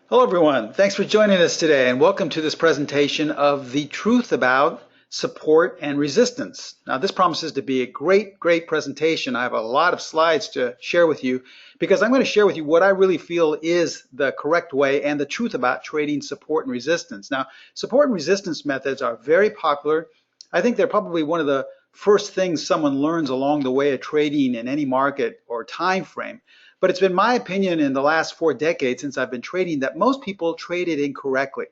Hello everyone, thanks for joining us today and welcome to this presentation of the truth about support and resistance. Now this promises to be a great presentation. I have a lot of slides to share with you because I'm going to share with you what I really feel is the correct way and the truth about trading support and resistance. Now support and resistance methods are very popular. I think they're probably one of the first things someone learns along the way of trading in any market or time frame. But it's been my opinion in the last 4 decades since I've been trading that most people trade it incorrectly.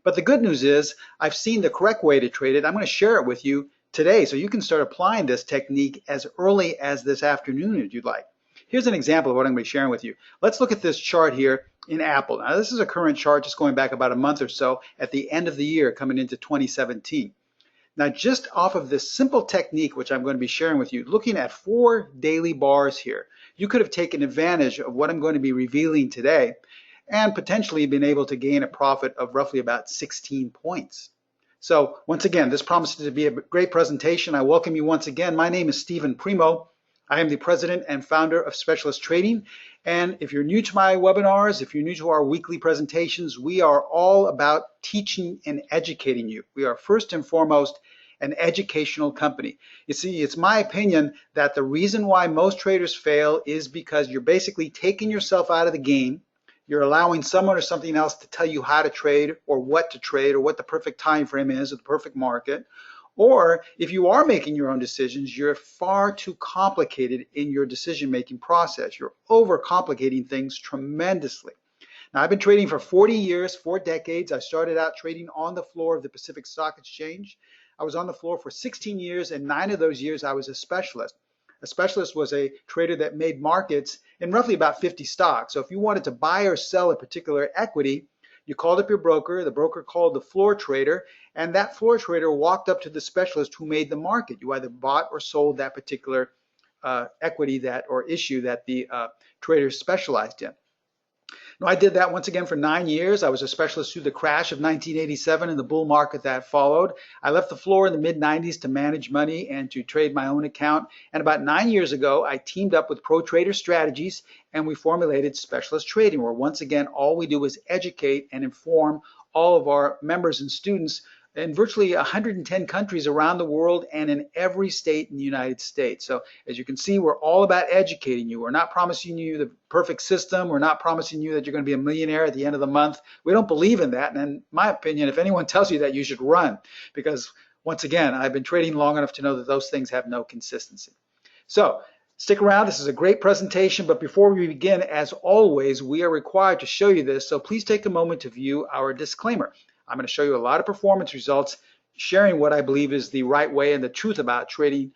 But the good news is I've seen the correct way to trade it. I'm going to share it with you today so you can start applying this technique as early as this afternoon if you'd like. Here's an example of what I'm going to be sharing with you. Let's look at this chart here in Apple. Now this is a current chart just going back about a month or so at the end of the year coming into 2017. Now just off of this simple technique which I'm going to be sharing with you, looking at 4 daily bars here, you could have taken advantage of what I'm going to be revealing today and potentially been able to gain a profit of roughly about 16 points. So once again, this promises to be a great presentation. I welcome you once again. My name is Stephen Primo. I am the president and founder of Specialist Trading. And if you're new to my webinars, if you're new to our weekly presentations, we are all about teaching and educating you. We are first and foremost an educational company. You see, it's my opinion that the reason why most traders fail is because you're basically taking yourself out of the game. You're allowing someone or something else to tell you how to trade or what the perfect time frame is or the perfect market. Or if you are making your own decisions, you're far too complicated in your decision-making process. You're overcomplicating things tremendously. Now, I've been trading for 40 years, 4 decades. I started out trading on the floor of the Pacific Stock Exchange. I was on the floor for 16 years, and 9 of those years I was a specialist. A specialist was a trader that made markets in roughly about 50 stocks. So if you wanted to buy or sell a particular equity, you called up your broker, the broker called the floor trader, and that floor trader walked up to the specialist who made the market. You either bought or sold that particular equity or issue that the trader specialized in. Now, I did that once again for 9 years. I was a specialist through the crash of 1987 and the bull market that followed. I left the floor in the mid-90s to manage money and to trade my own account. And about 9 years ago, I teamed up with Pro Trader Strategies and we formulated Specialist Trading, where once again, all we do is educate and inform all of our members and students in virtually 110 countries around the world and in every state in the United States. So as you can see, we're all about educating you. We're not promising you the perfect system. We're not promising you that you're going to be a millionaire at the end of the month. We don't believe in that. And in my opinion, if anyone tells you that, you should run, because once again, I've been trading long enough to know that those things have no consistency. So stick around. This is a great presentation. But before we begin, as always, we are required to show you this. So please take a moment to view our disclaimer. I'm going to show you a lot of performance results, sharing what I believe is the right way and the truth about trading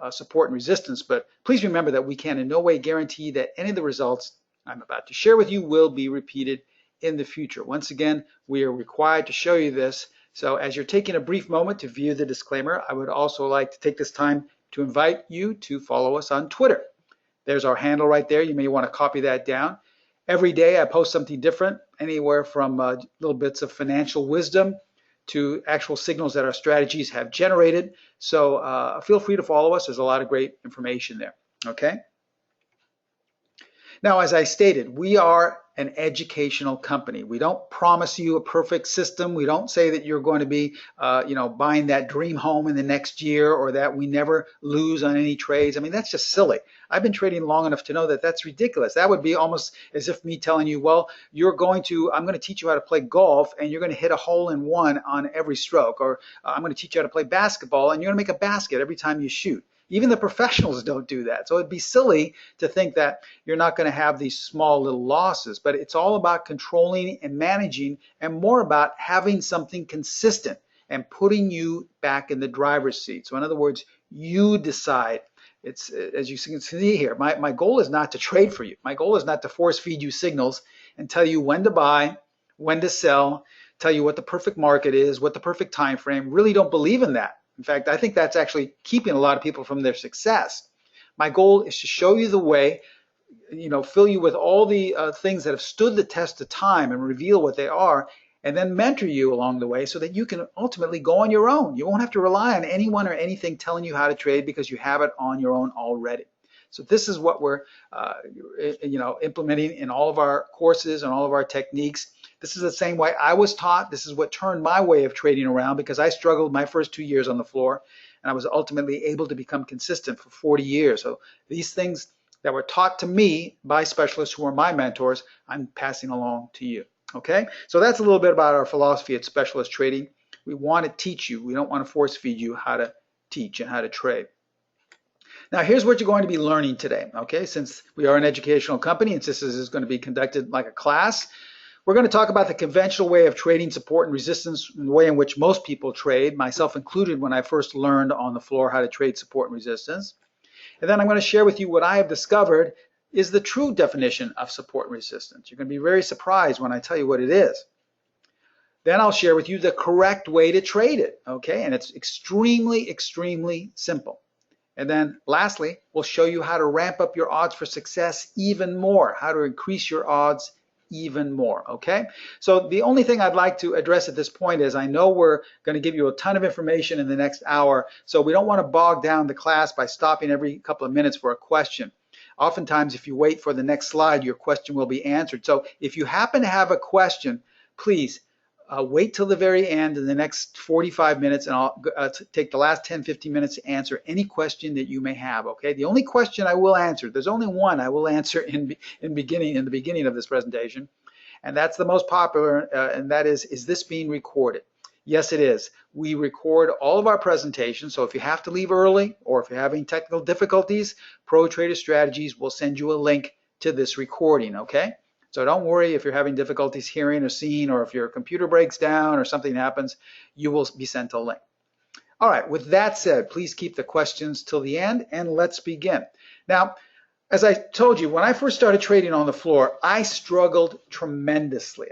support and resistance. But please remember that we can in no way guarantee that any of the results I'm about to share with you will be repeated in the future. Once again, we are required to show you this. So as you're taking a brief moment to view the disclaimer, I would also like to take this time to invite you to follow us on Twitter. There's our handle right there. You may want to copy that down. Every day I post something different, anywhere from little bits of financial wisdom to actual signals that our strategies have generated. So feel free to follow us. There's a lot of great information there. Okay. Now, as I stated, we are an educational company. We don't promise you a perfect system. We don't say that you're going to be, buying that dream home in the next year, or that we never lose on any trades. I mean, that's just silly. I've been trading long enough to know that that's ridiculous. That would be almost as if me telling you, well, I'm going to teach you how to play golf and you're going to hit a hole in one on every stroke, or I'm going to teach you how to play basketball and you're going to make a basket every time you shoot. Even the professionals don't do that. So it'd be silly to think that you're not going to have these small little losses, but it's all about controlling and managing, and more about having something consistent and putting you back in the driver's seat. So in other words, you decide. It's, as you can see here, my goal is not to trade for you. My goal is not to force feed you signals and tell you when to buy, when to sell, tell you what the perfect market is, what the perfect time frame. Really don't believe in that. In fact, I think that's actually keeping a lot of people from their success. My goal is to show you the way, fill you with all the things that have stood the test of time and reveal what they are, and then mentor you along the way so that you can ultimately go on your own. You won't have to rely on anyone or anything telling you how to trade because you have it on your own already. So this is what we're implementing in all of our courses and all of our techniques. This is the same way I was taught. This is what turned my way of trading around, because I struggled my first 2 years on the floor, and I was ultimately able to become consistent for 40 years. So these things that were taught to me by specialists who are my mentors, I'm passing along to you. Okay, so that's a little bit about our philosophy at Specialist Trading. We want to teach you. We don't want to force feed you how to teach and how to trade. Now, here's what you're going to be learning today. Okay, since we are an educational company and since this is going to be conducted like a class, we're going to talk about the conventional way of trading support and resistance, the way in which most people trade, myself included when I first learned on the floor how to trade support and resistance. And then I'm going to share with you what I have discovered is the true definition of support and resistance. You're going to be very surprised when I tell you what it is. Then I'll share with you the correct way to trade it, okay? And it's extremely, extremely simple. And then lastly, we'll show you how to ramp up your odds for success even more, how to increase your odds even more, okay? So the only thing I'd like to address at this point is I know we're going to give you a ton of information in the next hour, so we don't want to bog down the class by stopping every couple of minutes for a question. Oftentimes, if you wait for the next slide, your question will be answered. So if you happen to have a question, please wait till the very end in the next 45 minutes, and I'll take the last 10-15 minutes to answer any question that you may have, okay? The only question I will answer, there's only one I will answer in the beginning of this presentation, and that's the most popular, and that is this being recorded? Yes, it is. We record all of our presentations, so if you have to leave early or if you're having technical difficulties, Pro Trader Strategies will send you a link to this recording, okay? So don't worry if you're having difficulties hearing or seeing, or if your computer breaks down or something happens, you will be sent a link. All right, with that said, please keep the questions till the end, and let's begin. Now, as I told you, when I first started trading on the floor, I struggled tremendously.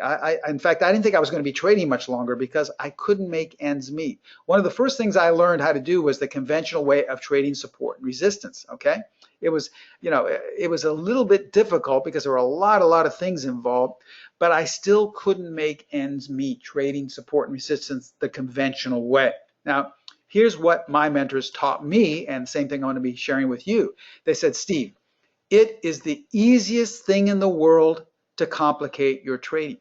In fact, I didn't think I was going to be trading much longer because I couldn't make ends meet. One of the first things I learned how to do was the conventional way of trading support and resistance, okay? It was, it was a little bit difficult because there were a lot of things involved, but I still couldn't make ends meet trading support and resistance the conventional way. Now, here's what my mentors taught me, and the same thing I'm going to be sharing with you. They said, Steve, it is the easiest thing in the world to complicate your trading.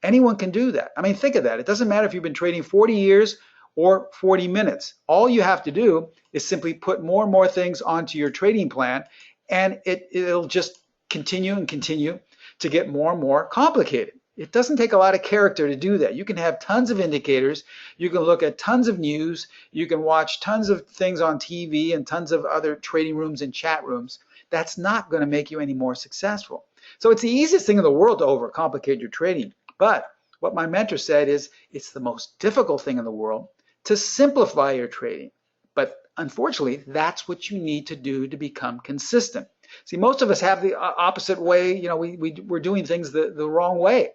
Anyone can do that. I mean, think of that. It doesn't matter if you've been trading 40 years or 40 minutes. All you have to do is simply put more and more things onto your trading plan, and it'll just continue and continue to get more and more complicated. It doesn't take a lot of character to do that. You can have tons of indicators, you can look at tons of news, you can watch tons of things on TV and tons of other trading rooms and chat rooms. That's not going to make you any more successful. So it's the easiest thing in the world to overcomplicate your trading. But what my mentor said is it's the most difficult thing in the world to simplify your trading. But unfortunately, that's what you need to do to become consistent. See, most of us have the opposite way. We're doing things the wrong way.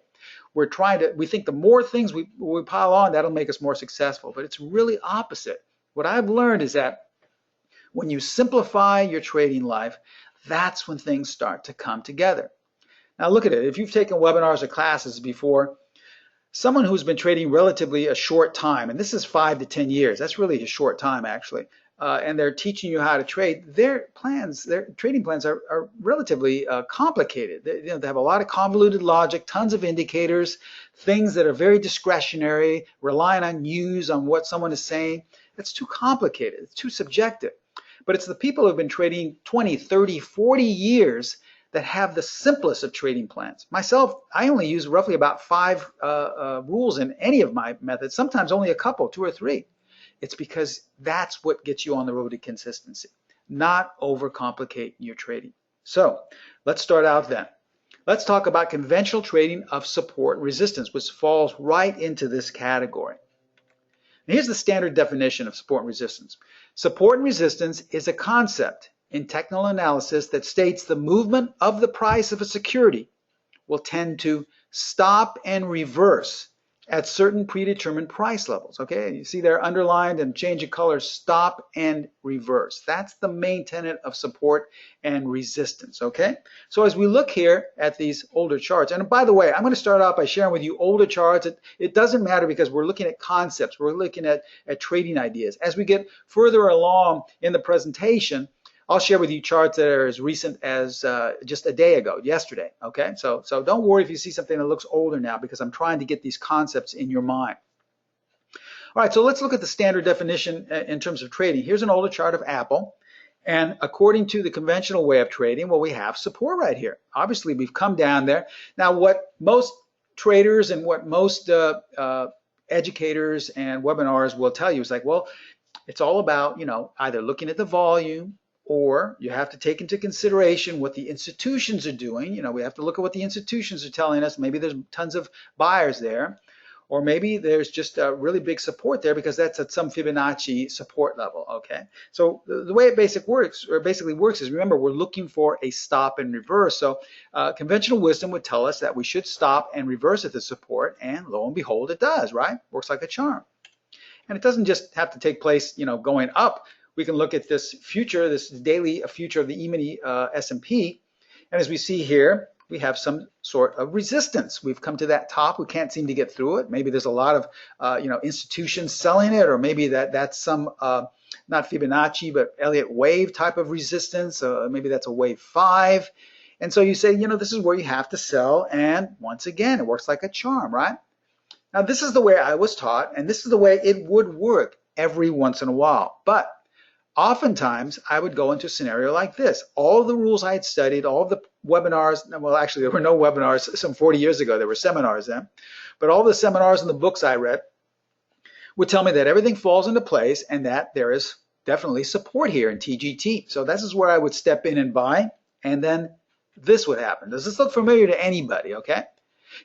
We think the more things we pile on, that'll make us more successful. But it's really opposite. What I've learned is that when you simplify your trading life, that's when things start to come together. Now look at it. If you've taken webinars or classes before, someone who's been trading relatively a short time, and this is 5 to 10 years, that's really a short time actually, and they're teaching you how to trade, their trading plans are relatively complicated. They have a lot of convoluted logic, tons of indicators, things that are very discretionary, relying on news, on what someone is saying. It's too complicated. It's too subjective. But it's the people who have been trading 20, 30, 40 years that have the simplest of trading plans. Myself, I only use roughly about 5 rules in any of my methods, sometimes only a couple, 2 or 3. It's because that's what gets you on the road to consistency, not overcomplicate your trading. So let's start out then. Let's talk about conventional trading of support and resistance, which falls right into this category. And here's the standard definition of support and resistance. Support and resistance is a concept in technical analysis that states the movement of the price of a security will tend to stop and reverse at certain predetermined price levels. Okay, you see they're underlined and change of color, stop and reverse. That's the main tenet of support and resistance. Okay, so as we look here at these older charts, and by the way, I'm going to start out by sharing with you older charts. It doesn't matter because we're looking at concepts, we're looking at trading ideas. As we get further along in the presentation, I'll share with you charts that are as recent as just a day ago, yesterday. Okay, so don't worry if you see something that looks older now, because I'm trying to get these concepts in your mind. All right, so let's look at the standard definition in terms of trading. Here's an older chart of Apple. And according to the conventional way of trading, well, we have support right here. Obviously, we've come down there. Now, what most traders and what most educators and webinars will tell you is like, well, it's all about, you know, either looking at the volume, or you have to take into consideration what the institutions are doing. You know, we have to look at what the institutions are telling us. Maybe there's tons of buyers there. Or maybe there's just a really big support there because that's at some Fibonacci support level, okay? So the way it basically works is, remember, we're looking for a stop and reverse. So conventional wisdom would tell us that we should stop and reverse at the support, and lo and behold, it does, right? Works like a charm. And it doesn't just have to take place, you know, going up. We can look at this future, this daily future of the E-mini S&P, and as we see here, we have some sort of resistance. We've come to that top. We can't seem to get through it. Maybe there's a lot of you know, institutions selling it, or maybe that's some not Fibonacci but Elliott wave type of resistance. Maybe that's a wave 5. And so you say, you know, this is where you have to sell. And once again, it works like a charm, right? Now this is the way I was taught, and this is the way it would work every once in a while. But oftentimes, I would go into a scenario like this. All the rules I had studied, all the webinars, well, actually, there were no webinars some 40 years ago. There were seminars then. But all the seminars and the books I read would tell me that everything falls into place and that there is definitely support here in TGT. So this is where I would step in and buy, and then this would happen. Does this look familiar to anybody, okay?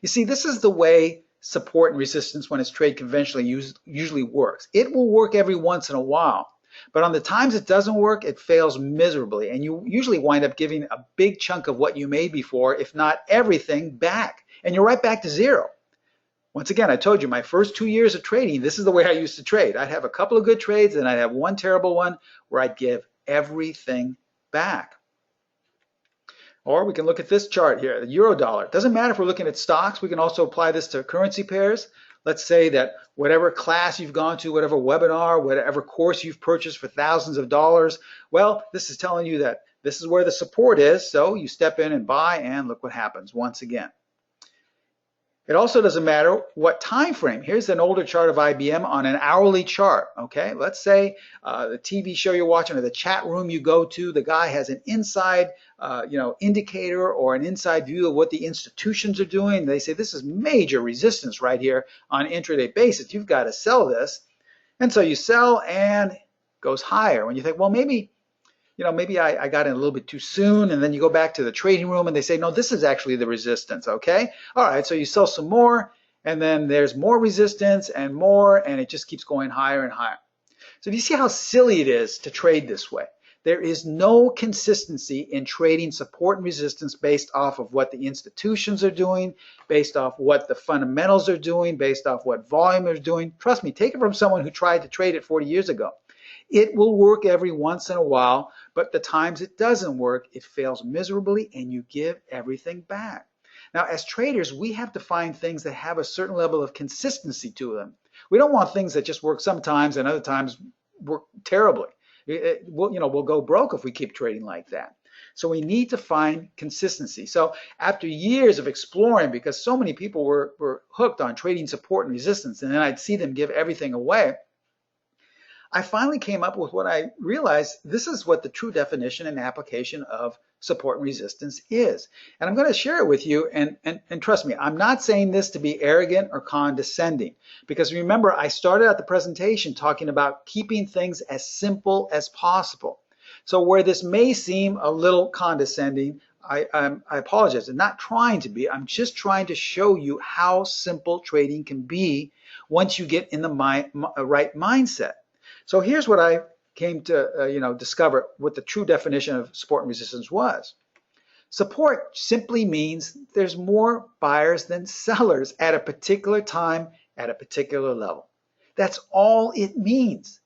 You see, this is the way support and resistance, when it's traded conventionally, usually works. It will work every once in a while. But on the times it doesn't work, it fails miserably. And you usually wind up giving a big chunk of what you made before, if not everything, back. And you're right back to zero. Once again, I told you, my first 2 years of trading, this is the way I used to trade. I'd have a couple of good trades, and I'd have one terrible one where I'd give everything back. Or we can look at this chart here, the euro dollar. It doesn't matter if we're looking at stocks. We can also apply this to currency pairs. Let's say that whatever class you've gone to, whatever webinar, whatever course you've purchased for thousands of dollars, well, this is telling you that this is where the support is, so you step in and buy, and look what happens once again. It also doesn't matter what time frame. Here's an older chart of IBM on an hourly chart, okay? Let's say the TV show you're watching or the chat room you go to, the guy has an inside you know, indicator or an inside view of what the institutions are doing. They say this is major resistance right here on intraday basis. You've got to sell this. And so you sell, and it goes higher. When you think, well, maybe, you know, maybe I got in a little bit too soon, and then you go back to the trading room and they say, no, this is actually the resistance, okay? All right, so you sell some more, and then there's more resistance and more, and it just keeps going higher and higher. So do you see how silly it is to trade this way? There is no consistency in trading support and resistance based off of what the institutions are doing, based off what the fundamentals are doing, based off what volume is doing. Trust me, take it from someone who tried to trade it 40 years ago. It will work every once in a while, but the times it doesn't work, it fails miserably, and you give everything back. Now, as traders, we have to find things that have a certain level of consistency to them. We don't want things that just work sometimes and other times work terribly. We'll go broke if we keep trading like that. So we need to find consistency. So after years of exploring, because so many people were hooked on trading support and resistance, and then I'd see them give everything away, I finally came up with what I realized this is what the true definition and application of support and resistance is. And I'm going to share it with you, and trust me, I'm not saying this to be arrogant or condescending, because remember, I started out the presentation talking about keeping things as simple as possible. So where this may seem a little condescending, I apologize. I'm not trying to be. I'm just trying to show you how simple trading can be once you get in the right mindset. So here's what I came to discover what the true definition of support and resistance was. Support simply means there's more buyers than sellers at a particular time at a particular level. That's all it means.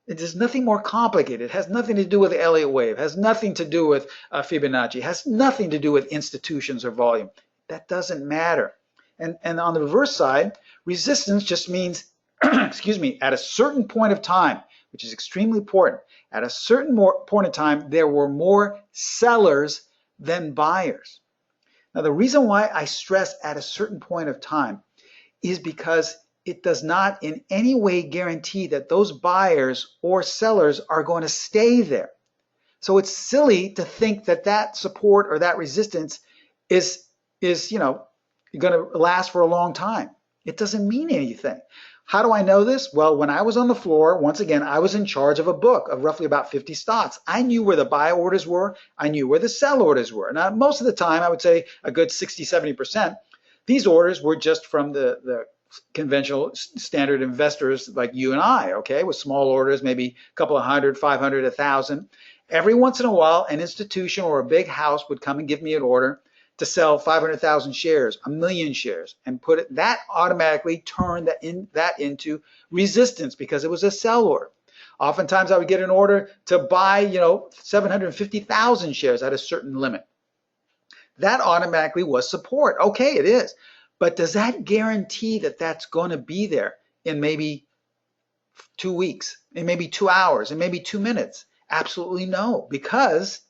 It is nothing more complicated. It has nothing to do with the Elliott wave. It has nothing to do with Fibonacci. It has nothing to do with institutions or volume. That doesn't matter. And on the reverse side, resistance just means excuse me, at a certain point of time, which is extremely important. At a certain point in time, there were more sellers than buyers. Now, the reason why I stress at a certain point of time is because it does not in any way guarantee that those buyers or sellers are going to stay there. So it's silly to think that that support or that resistance is going to last for a long time. It doesn't mean anything. How do I know this? Well, when I was on the floor, once again, I was in charge of a book of roughly about 50 stocks. I knew where the buy orders were. I knew where the sell orders were. Now, most of the time, I would say a good 60, 70%, these orders were just from the conventional standard investors like you and I, okay, with small orders, maybe a couple of hundred, 500, 1,000. Every once in a while, an institution or a big house would come and give me an order to sell 500,000 shares, 1,000,000 shares, and put it, that automatically turned that into resistance because it was a sell order. Oftentimes I would get an order to buy, 750,000 shares at a certain limit. That automatically was support. Okay, it is. But does that guarantee that that's going to be there in maybe 2 weeks, in maybe 2 hours, in maybe 2 minutes? Absolutely no, because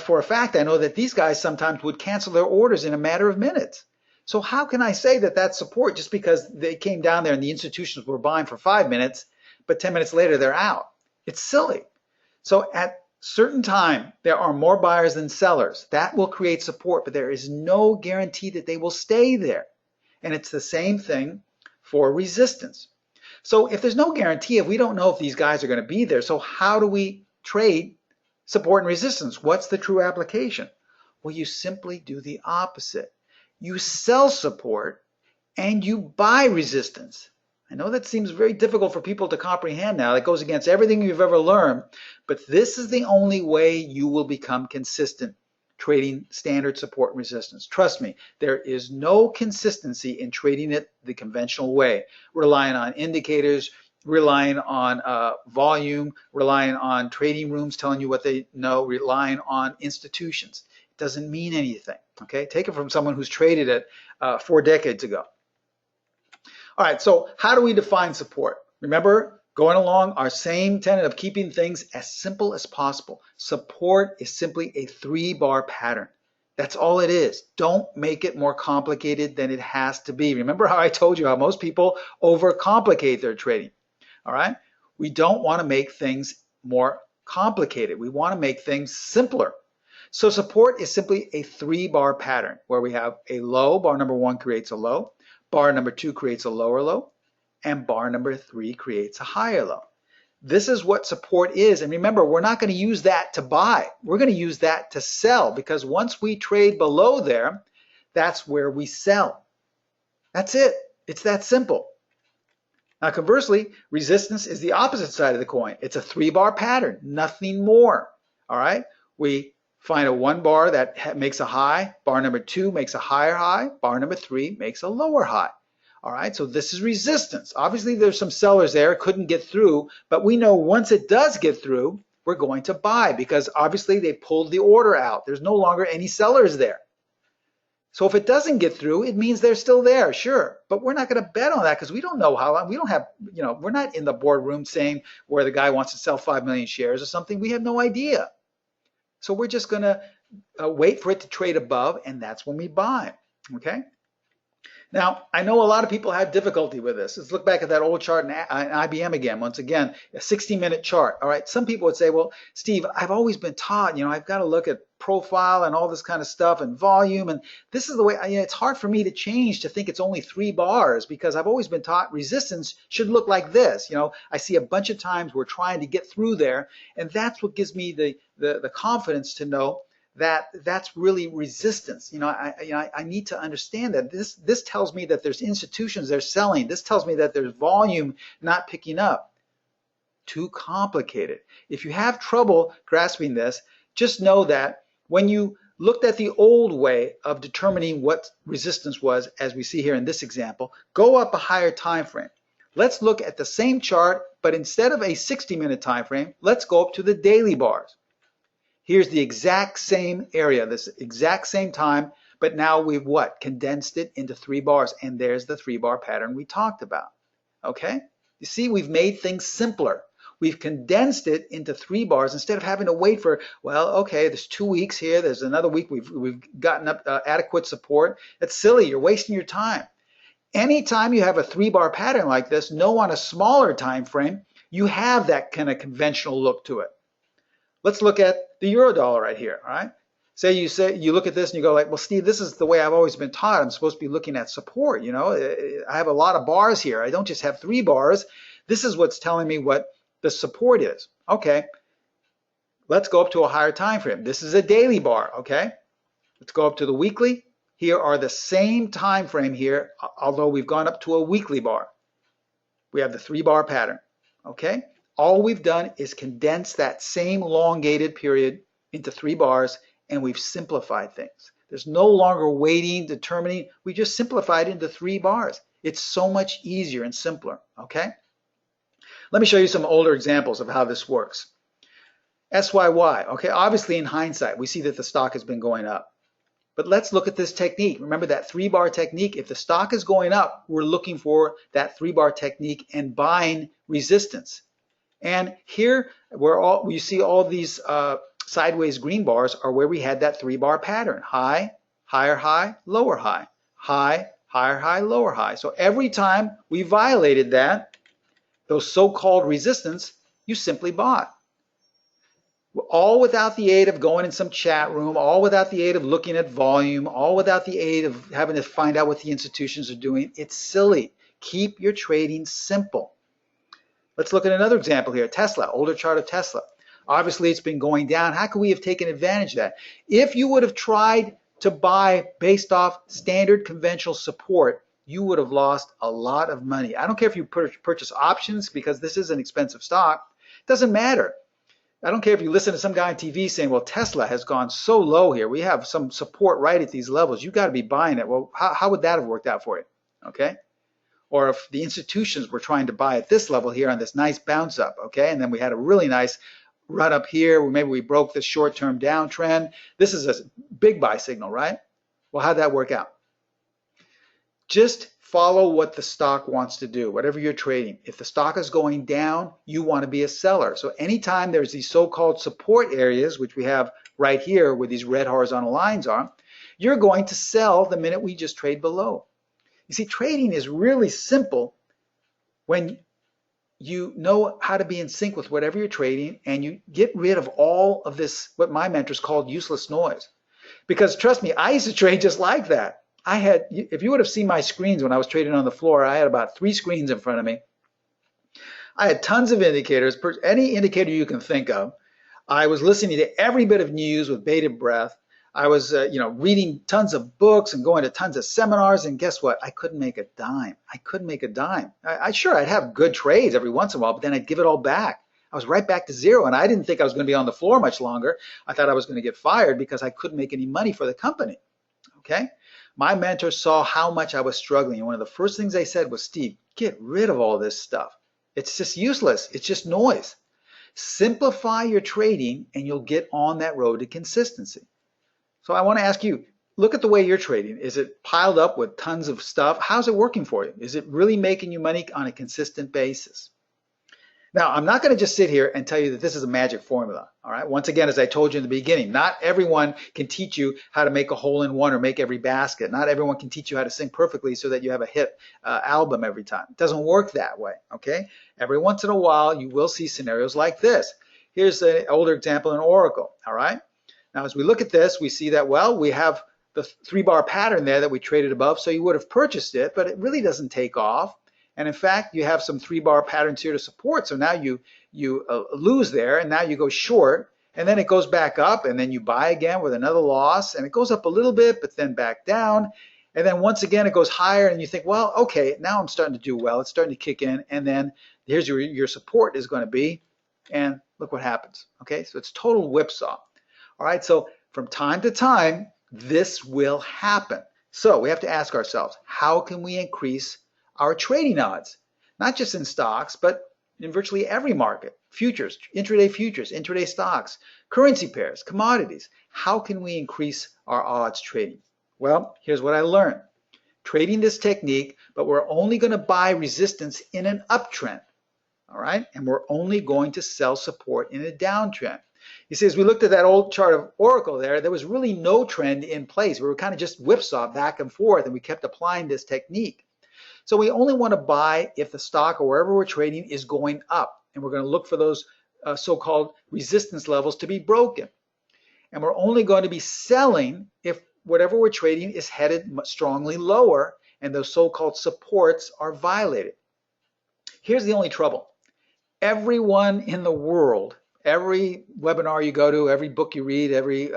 for a fact, I know that these guys sometimes would cancel their orders in a matter of minutes. So how can I say that that's support just because they came down there and the institutions were buying for 5 minutes, but 10 minutes later they're out? It's silly. So at certain time, there are more buyers than sellers. That will create support, but there is no guarantee that they will stay there. And it's the same thing for resistance. So if there's no guarantee, if we don't know if these guys are going to be there, so how do we trade support and resistance? What's the true application? Well, you simply do the opposite. You sell support and you buy resistance. I know that seems very difficult for people to comprehend now. That goes against everything you've ever learned, but this is the only way you will become consistent trading standard support and resistance. Trust me, there is no consistency in trading it the conventional way, relying on indicators, relying on volume, relying on trading rooms telling you what they know, relying on institutions. It doesn't mean anything, okay? Take it from someone who's traded it 4 decades ago. All right, so how do we define support? Remember, going along our same tenet of keeping things as simple as possible. Support is simply a 3-bar pattern. That's all it is. Don't make it more complicated than it has to be. Remember how I told you how most people overcomplicate their trading. All right? We don't want to make things more complicated. We want to make things simpler. So support is simply a 3-bar pattern where we have a low, bar number 1 creates a low, bar number 2 creates a lower low, and bar number 3 creates a higher low. This is what support is. And remember, we're not going to use that to buy. We're going to use that to sell, because once we trade below there, that's where we sell. That's it. It's that simple. Now, conversely, resistance is the opposite side of the coin. It's a 3-bar pattern, nothing more. All right? We find a 1 bar that makes a high, bar number 2 makes a higher high, bar number 3 makes a lower high. All right, so this is resistance. Obviously, there's some sellers there, couldn't get through, but we know once it does get through, we're going to buy because obviously they pulled the order out. There's no longer any sellers there. So if it doesn't get through, it means they're still there, sure. But we're not going to bet on that because we don't know how long. We don't have, we're not in the boardroom saying where the guy wants to sell 5 million shares or something. We have no idea. So we're just going to wait for it to trade above, and that's when we buy, okay? Now, I know a lot of people have difficulty with this. Let's look back at that old chart in IBM again. Once again, a 60-minute chart. All right, some people would say, well, Steve, I've always been taught, I've got to look at profile and all this kind of stuff and volume. And this is the way, it's hard for me to change to think it's only 3 bars because I've always been taught resistance should look like this. I see a bunch of times we're trying to get through there. And that's what gives me the confidence to know that that's really resistance. I need to understand that this tells me that there's institutions they're selling. This tells me that there's volume not picking up. Too complicated. If you have trouble grasping this, just know that when you looked at the old way of determining what resistance was, as we see here in this example, go up a higher time frame. Let's look at the same chart, but instead of a 60-minute time frame, let's go up to the daily bars. Here's the exact same area, this exact same time, but now we've what? Condensed it into 3 bars, and there's the 3-bar pattern we talked about, okay? You see, we've made things simpler. We've condensed it into 3 bars instead of having to wait for, well, okay, there's 2 weeks here, there's another week we've gotten up adequate support. It's silly, you're wasting your time. Anytime you have a 3-bar pattern like this, know on a smaller time frame, you have that kind of conventional look to it. Let's look at the euro dollar right here, all right? Say you look at this and you go like, well, Steve, this is the way I've always been taught. I'm supposed to be looking at support, you know? I have a lot of bars here. I don't just have 3 bars. This is what's telling me what the support is. Okay, let's go up to a higher time frame. This is a daily bar, okay? Let's go up to the weekly. Here are the same time frame here, although we've gone up to a weekly bar. We have the 3-bar pattern, okay? All we've done is condense that same elongated period into 3 bars, and we've simplified things. There's no longer waiting, determining. We just simplified into 3 bars. It's so much easier and simpler, okay? Let me show you some older examples of how this works. SYY, okay, obviously in hindsight, we see that the stock has been going up. But let's look at this technique. Remember that 3-bar technique. If the stock is going up, we're looking for that 3-bar technique and buying resistance. And here, you see all these sideways green bars are where we had that 3-bar pattern. High, higher high, lower high. High, higher high, lower high. So every time we violated that, those so-called resistance, you simply bought. All without the aid of going in some chat room, all without the aid of looking at volume, all without the aid of having to find out what the institutions are doing. It's silly. Keep your trading simple. Let's look at another example here. Tesla, older chart of Tesla. Obviously, it's been going down. How could we have taken advantage of that? If you would have tried to buy based off standard conventional support, you would have lost a lot of money. I don't care if you purchase options because this is an expensive stock. It doesn't matter. I don't care if you listen to some guy on TV saying, well, Tesla has gone so low here. We have some support right at these levels. You've got to be buying it. Well, how would that have worked out for you? Okay. Or if the institutions were trying to buy at this level here on this nice bounce up, okay, and then we had a really nice run up here where maybe we broke the short-term downtrend. This is a big buy signal, right? Well, how'd that work out? Just follow what the stock wants to do, whatever you're trading. If the stock is going down, you want to be a seller. So anytime there's these so-called support areas, which we have right here where these red horizontal lines are, you're going to sell the minute we just trade below. You see, trading is really simple when you know how to be in sync with whatever you're trading and you get rid of all of this, what my mentors called useless noise. Because trust me, I used to trade just like that. If you would have seen my screens when I was trading on the floor, I had about 3 screens in front of me. I had tons of indicators, any indicator you can think of. I was listening to every bit of news with bated breath. I was, reading tons of books and going to tons of seminars, and guess what? I couldn't make a dime. I couldn't make a dime. I'd have good trades every once in a while, but then I'd give it all back. I was right back to zero, and I didn't think I was going to be on the floor much longer. I thought I was going to get fired because I couldn't make any money for the company. Okay? My mentor saw how much I was struggling, and one of the first things they said was, Steve, get rid of all this stuff. It's just useless. It's just noise. Simplify your trading, and you'll get on that road to consistency. So I want to ask you, look at the way you're trading. Is it piled up with tons of stuff? How's it working for you? Is it really making you money on a consistent basis? Now, I'm not going to just sit here and tell you that this is a magic formula. All right. Once again, as I told you in the beginning, not everyone can teach you how to make a hole in one or make every basket. Not everyone can teach you how to sing perfectly so that you have a hit album every time. It doesn't work that way. Okay. Every once in a while, you will see scenarios like this. Here's an older example in Oracle. All right. Now, as we look at this, we see that, well, we have the 3-bar pattern there that we traded above, so you would have purchased it, but it really doesn't take off. And in fact, you have some 3-bar patterns here to support, so now you lose there, and now you go short, and then it goes back up, and then you buy again with another loss, and it goes up a little bit, but then back down, and then once again it goes higher, and you think, well, okay, now I'm starting to do well, it's starting to kick in, and then here's your support is going to be, and look what happens. Okay, so it's total whipsaw. All right, so from time to time, this will happen. So we have to ask ourselves, how can we increase our trading odds? Not just in stocks, but in virtually every market. Futures, intraday stocks, currency pairs, commodities. How can we increase our odds trading? Well, here's what I learned. trading this technique, but we're only going to buy resistance in an uptrend. All right, and we're only going to sell support in a downtrend. You see, as we looked at that old chart of Oracle there was really no trend in place. We were kind of just whipsaw back and forth, and we kept applying this technique. So we only want to buy if the stock or wherever we're trading is going up, and we're going to look for those so-called resistance levels to be broken. And we're only going to be selling if whatever we're trading is headed strongly lower and those so-called supports are violated. Here's the only trouble. Everyone in the world, every webinar you go to, every book you read, every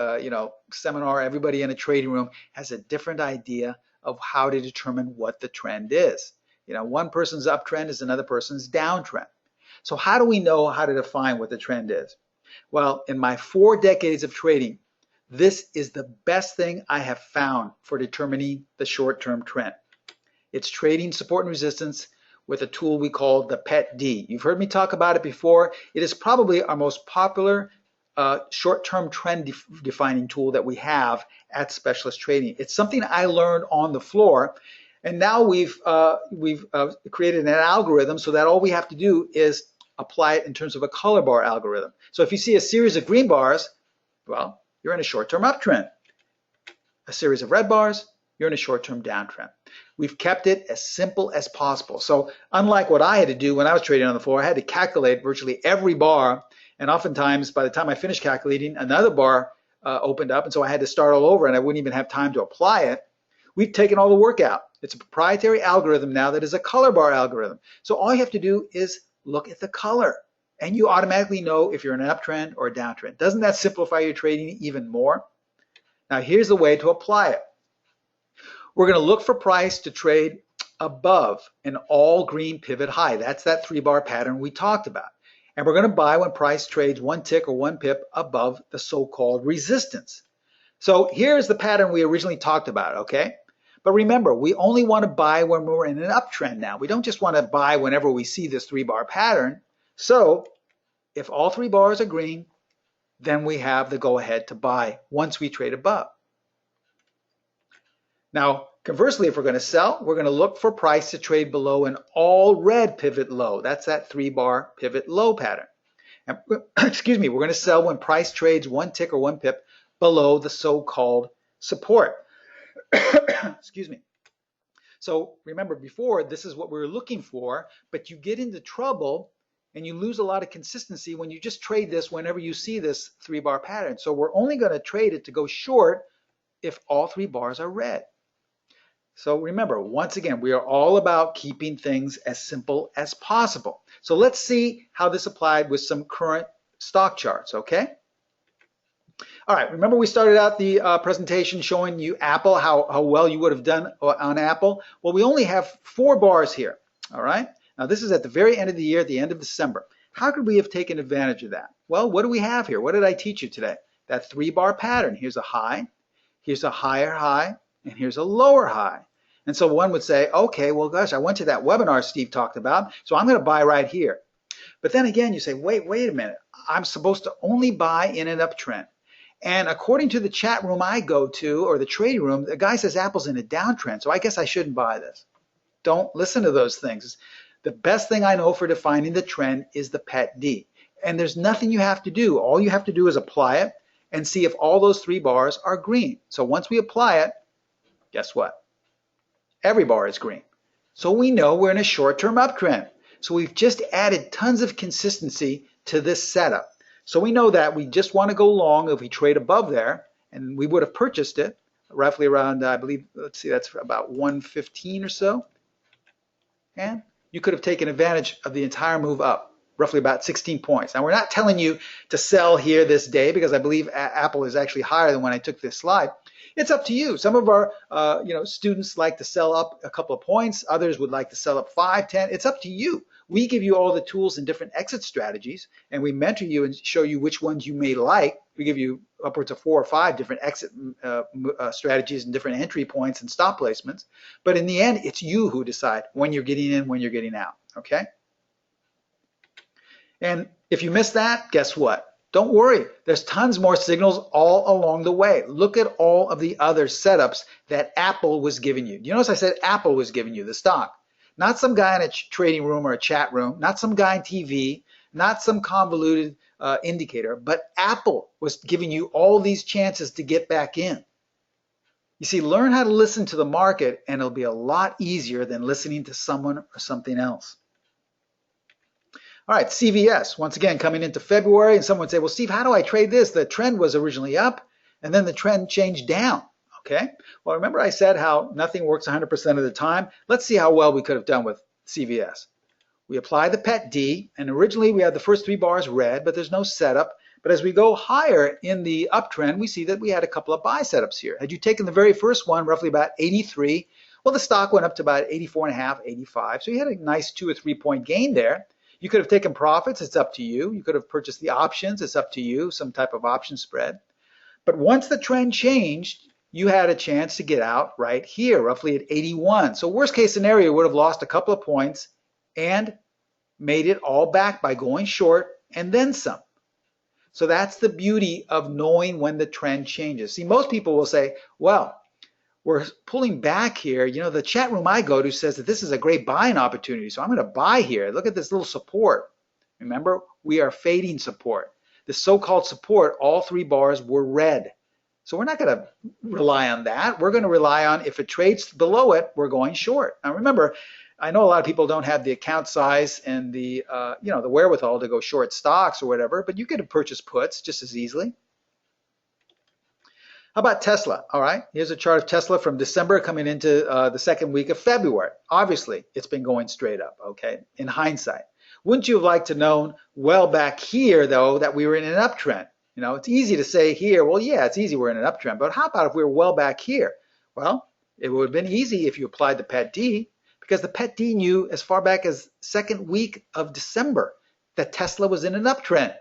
seminar, everybody in a trading room has a different idea of how to determine what the trend is. One person's uptrend is another person's downtrend. So how do we know how to define what the trend is? Well, in my 4 decades of trading, this is the best thing I have found for determining the short-term trend. It's trading support and resistance with a tool we call the PET-D. You've heard me talk about it before. It is probably our most popular short-term trend defining tool that we have at Specialist Trading. It's something I learned on the floor, and now we've created an algorithm so that all we have to do is apply it in terms of a color bar algorithm. So if you see a series of green bars, well, you're in a short-term uptrend. A series of red bars, you're in a short-term downtrend. We've kept it as simple as possible. So unlike what I had to do when I was trading on the floor, I had to calculate virtually every bar, and oftentimes by the time I finished calculating, another bar opened up, and so I had to start all over and I wouldn't even have time to apply it. We've taken all the work out. It's a proprietary algorithm now that is a color bar algorithm. So all you have to do is look at the color, and you automatically know if you're in an uptrend or a downtrend. Doesn't that simplify your trading even more? Now here's the way to apply it. We're going to look for price to trade above an all green pivot high. That's that 3-bar pattern we talked about. And we're going to buy when price trades 1 tick or 1 pip above the so-called resistance. So here's the pattern we originally talked about, okay? But remember, we only want to buy when we're in an uptrend now. We don't just want to buy whenever we see this 3-bar pattern. So if all 3 bars are green, then we have the go-ahead to buy once we trade above. Now, conversely, if we're going to sell, we're going to look for price to trade below an all red pivot low. That's that 3-bar pivot low pattern. And, excuse me, we're going to sell when price trades 1 tick or 1 pip below the so-called support. Excuse me. So remember, before, this is what we were looking for, but you get into trouble and you lose a lot of consistency when you just trade this whenever you see this 3-bar pattern. So we're only going to trade it to go short if all 3 bars are red. So remember, once again, we are all about keeping things as simple as possible. So let's see how this applied with some current stock charts, okay? All right, remember we started out the presentation showing you Apple, how well you would have done on Apple. Well, we only have 4 bars here, all right? Now this is at the very end of the year, at the end of December. How could we have taken advantage of that? Well, what do we have here? What did I teach you today? That 3-bar pattern. Here's a high, here's a higher high, and here's a lower high. And so one would say, okay, well, gosh, I went to that webinar Steve talked about, so I'm going to buy right here. But then again, you say, wait a minute. I'm supposed to only buy in an uptrend. And according to the chat room I go to, or the trading room, the guy says Apple's in a downtrend, so I guess I shouldn't buy this. Don't listen to those things. The best thing I know for defining the trend is the PET-D. And there's nothing you have to do. All you have to do is apply it and see if all those 3 bars are green. So once we apply it, guess what? Every bar is green. So we know we're in a short-term uptrend. So we've just added tons of consistency to this setup. So we know that we just want to go long if we trade above there, and we would have purchased it roughly around, I believe, let's see, that's about 115 or so. And you could have taken advantage of the entire move up, roughly about 16 points. Now, we're not telling you to sell here this day because I believe Apple is actually higher than when I took this slide. It's up to you. Some of our students like to sell up a couple of points. Others would like to sell up 5, 10. It's up to you. We give you all the tools and different exit strategies, and we mentor you and show you which ones you may like. We give you upwards of 4 or 5 different exit strategies and different entry points and stop placements. But in the end, it's you who decide when you're getting in, when you're getting out, okay? And if you miss that, guess what? Don't worry, there's tons more signals all along the way. Look at all of the other setups that Apple was giving you. You notice I said Apple was giving you the stock. Not some guy in a trading room or a chat room, not some guy on TV, not some convoluted indicator, but Apple was giving you all these chances to get back in. You see, learn how to listen to the market and it'll be a lot easier than listening to someone or something else. All right, CVS, once again, coming into February, and someone would say, well, Steve, how do I trade this? The trend was originally up, and then the trend changed down, okay? Well, remember I said how nothing works 100% of the time? Let's see how well we could have done with CVS. We apply the PET D, and originally we had the first 3 bars red, but there's no setup. But as we go higher in the uptrend, we see that we had a couple of buy setups here. Had you taken the very first one, roughly about 83, well, the stock went up to about 84.5, 85, so you had a nice 2 or 3 point gain there. You could have taken profits, it's up to you. You could have purchased the options, it's up to you, some type of option spread. But once the trend changed, you had a chance to get out right here, roughly at 81. So worst case scenario, you would have lost a couple of points and made it all back by going short and then some. So that's the beauty of knowing when the trend changes. See, most people will say, well, we're pulling back here. You know, the chat room I go to says that this is a great buying opportunity, so I'm going to buy here. Look at this little support. Remember, we are fading support. The so-called support, all 3 bars were red. So we're not going to rely on that. We're going to rely on if it trades below it, we're going short. Now remember, I know a lot of people don't have the account size and the the wherewithal to go short stocks or whatever, but you could have purchased puts just as easily. How about Tesla? All right, here's a chart of Tesla from December coming into the second week of February. Obviously, it's been going straight up, okay, in hindsight. Wouldn't you have liked to known well back here, though, that we were in an uptrend? You know, it's easy to say here, well, yeah, it's easy we're in an uptrend, but how about if we were well back here? Well, it would have been easy if you applied the PET D, because the PET D knew as far back as second week of December that Tesla was in an uptrend.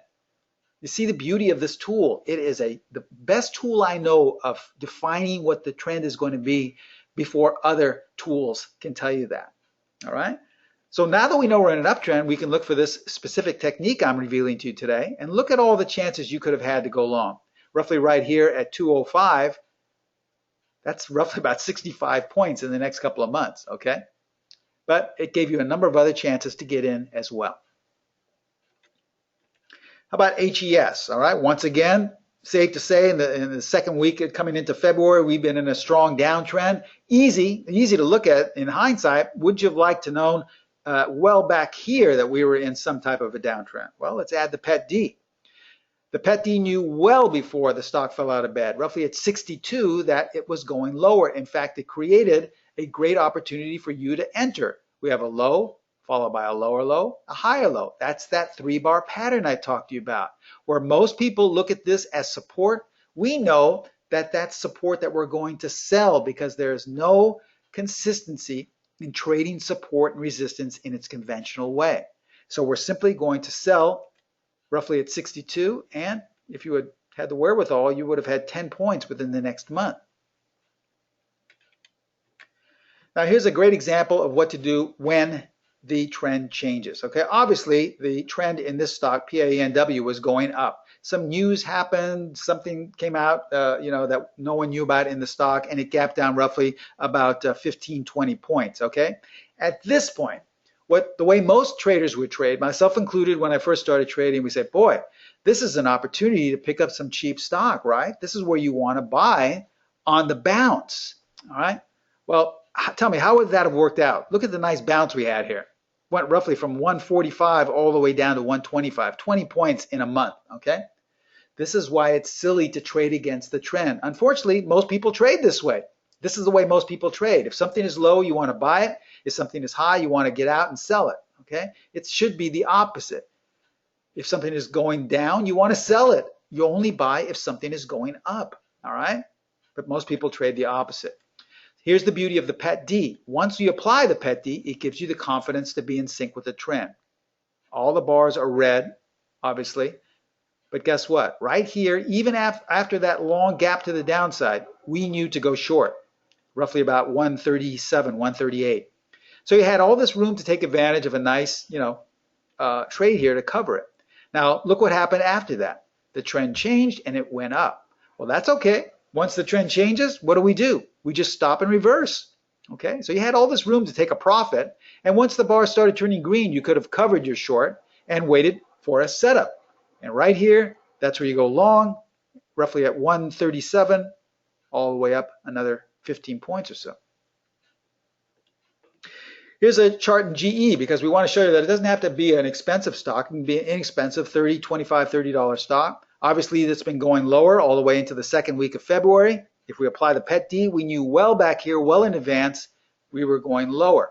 You see the beauty of this tool. It is the best tool I know of defining what the trend is going to be before other tools can tell you that. All right? So now that we know we're in an uptrend, we can look for this specific technique I'm revealing to you today and look at all the chances you could have had to go long. Roughly right here at 205, that's roughly about 65 points in the next couple of months, okay? But it gave you a number of other chances to get in as well. How about HES? All right, once again, safe to say in the second week coming into February, we've been in a strong downtrend. Easy to look at in hindsight. Would you have liked to known well back here that we were in some type of a downtrend? Well, let's add the PET D. The PET D knew well before the stock fell out of bed, roughly at 62, that it was going lower. In fact, it created a great opportunity for you to enter. We have a low, followed by a lower low, a higher low. That's that 3-bar pattern I talked to you about. Where most people look at this as support, we know that that's support that we're going to sell because there's no consistency in trading support and resistance in its conventional way. So we're simply going to sell roughly at 62, and if you had had the wherewithal, you would have had 10 points within the next month. Now here's a great example of what to do when the trend changes. Okay, obviously the trend in this stock, PANW, was going up. Some news happened, something came out, that no one knew about in the stock, and it gapped down roughly about 15, 20 points. Okay, at this point, the way most traders would trade, myself included, when I first started trading, we said, boy, this is an opportunity to pick up some cheap stock, right? This is where you want to buy on the bounce. All right. Well, tell me, how would that have worked out? Look at the nice bounce we had here. Went roughly from 145 all the way down to 125, 20 points in a month, okay? This is why it's silly to trade against the trend. Unfortunately, most people trade this way. This is the way most people trade. If something is low, you want to buy it. If something is high, you want to get out and sell it, okay? It should be the opposite. If something is going down, you want to sell it. You only buy if something is going up, all right? But most people trade the opposite. Here's the beauty of the PET D. Once you apply the PET D, it gives you the confidence to be in sync with the trend. All the bars are red, obviously. But guess what? Right here, even after that long gap to the downside, we knew to go short, roughly about 137, 138. So you had all this room to take advantage of a nice, trade here to cover it. Now, look what happened after that. The trend changed and it went up. Well, that's okay. Once the trend changes, what do? We just stop and reverse. Okay, so you had all this room to take a profit, and once the bar started turning green, you could have covered your short and waited for a setup. And right here, that's where you go long, roughly at 137, all the way up another 15 points or so. Here's a chart in GE because we want to show you that it doesn't have to be an expensive stock. It can be an inexpensive $30, $25, $30 stock. Obviously, it's been going lower all the way into the second week of February. If we apply the PET-D, we knew well back here, well in advance, we were going lower.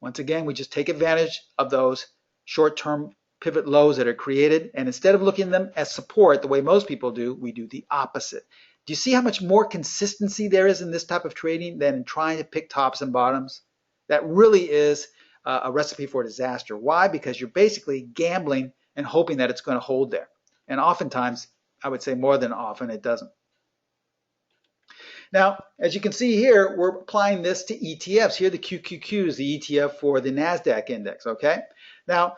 Once again, we just take advantage of those short-term pivot lows that are created, and instead of looking at them as support the way most people do, we do the opposite. Do you see how much more consistency there is in this type of trading than in trying to pick tops and bottoms? That really is a recipe for disaster. Why? Because you're basically gambling and hoping that it's going to hold there. And oftentimes, I would say more than often, it doesn't. Now, as you can see here, we're applying this to ETFs. Here, the QQQ is the ETF for the NASDAQ index, okay? Now,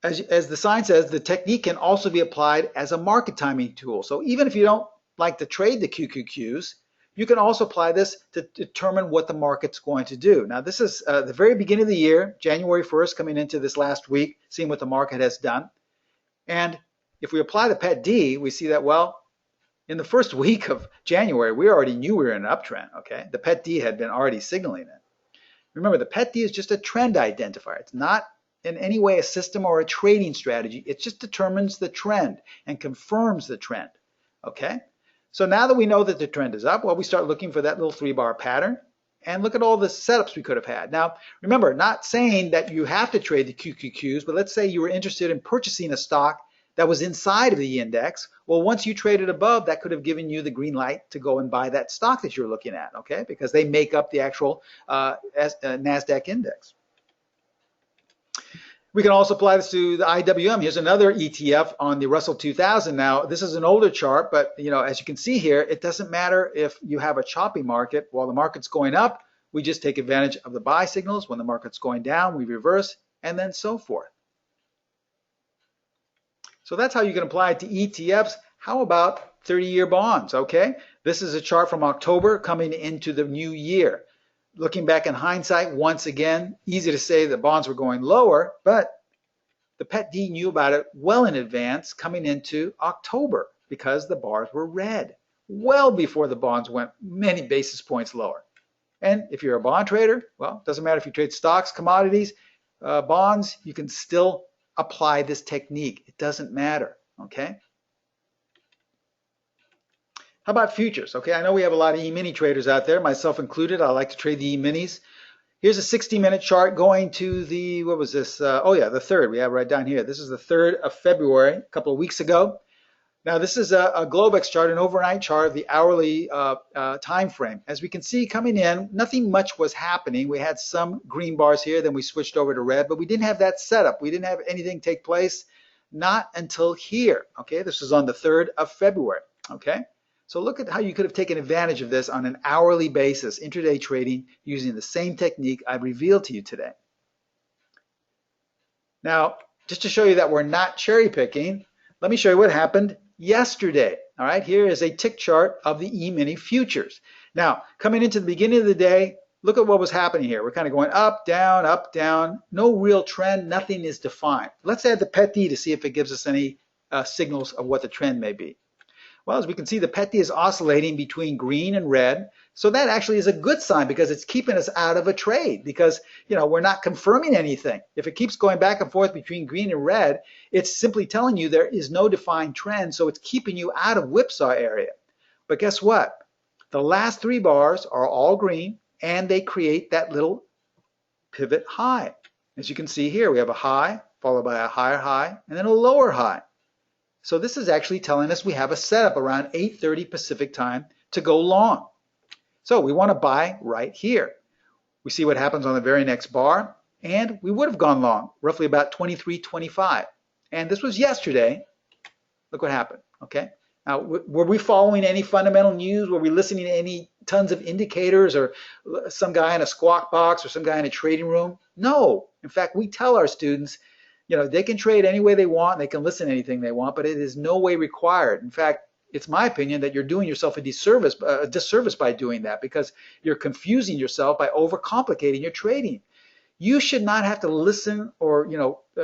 as the sign says, the technique can also be applied as a market timing tool. So even if you don't like to trade the QQQs, you can also apply this to determine what the market's going to do. Now, this is the very beginning of the year, January 1st, coming into this last week, seeing what the market has done. And if we apply the PET-D, we see that, well, in the first week of January, we already knew we were in an uptrend, okay? The PET-D had been already signaling it. Remember, the PET-D is just a trend identifier. It's not in any way a system or a trading strategy. It just determines the trend and confirms the trend, okay? So now that we know that the trend is up, well, we start looking for that little 3-bar pattern and look at all the setups we could have had. Now, remember, not saying that you have to trade the QQQs, but let's say you were interested in purchasing a stock that was inside of the index. Well, once you traded above, that could have given you the green light to go and buy that stock that you're looking at, okay? Because they make up the actual NASDAQ index. We can also apply this to the IWM. Here's another ETF on the Russell 2000. Now, this is an older chart, but as you can see here, it doesn't matter if you have a choppy market. While the market's going up, we just take advantage of the buy signals. When the market's going down, we reverse, and then so forth. So that's how you can apply it to ETFs. How about 30-year bonds, okay? This is a chart from October coming into the new year. Looking back in hindsight, once again, easy to say the bonds were going lower, but the PET-D knew about it well in advance coming into October because the bars were red, well before the bonds went many basis points lower. And if you're a bond trader, well, it doesn't matter if you trade stocks, commodities, bonds, you can still apply this technique. It doesn't matter, okay? How about futures? Okay, I know we have a lot of E-mini traders out there, myself included. I like to trade the E-minis. Here's a 60-minute chart going to the, what was this? The 3rd. We have right down here. This is the 3rd of February, a couple of weeks ago. Now, this is a Globex chart, an overnight chart of the hourly time frame. As we can see coming in, nothing much was happening. We had some green bars here, then we switched over to red, but we didn't have that setup. We didn't have anything take place, not until here. Okay, this was on the 3rd of February. Okay. So look at how you could have taken advantage of this on an hourly basis, intraday trading, using the same technique I've revealed to you today. Now, just to show you that we're not cherry picking, let me show you what happened yesterday. All right, here is a tick chart of the E-mini futures. Now, coming into the beginning of the day, look at what was happening here. We're kind of going up, down, no real trend, nothing is defined. Let's add the PET-D to see if it gives us any signals of what the trend may be. Well, as we can see, the PET-D is oscillating between green and red. So that actually is a good sign because it's keeping us out of a trade because, we're not confirming anything. If it keeps going back and forth between green and red, it's simply telling you there is no defined trend. So it's keeping you out of whipsaw area. But guess what? The last 3 bars are all green and they create that little pivot high. As you can see here, we have a high followed by a higher high and then a lower high. So this is actually telling us we have a setup around 8:30 Pacific time to go long. So we want to buy right here. We see what happens on the very next bar, and we would have gone long, roughly about 23.25. And this was yesterday. Look what happened, okay? Now, were we following any fundamental news? Were we listening to any tons of indicators or some guy in a squawk box or some guy in a trading room? No. In fact, we tell our students, You know, they can trade any way they want, they can listen to anything they want, but it is no way required. In fact, it's my opinion that you're doing yourself a disservice by doing that, because you're confusing yourself by overcomplicating your trading. You should not have to listen or,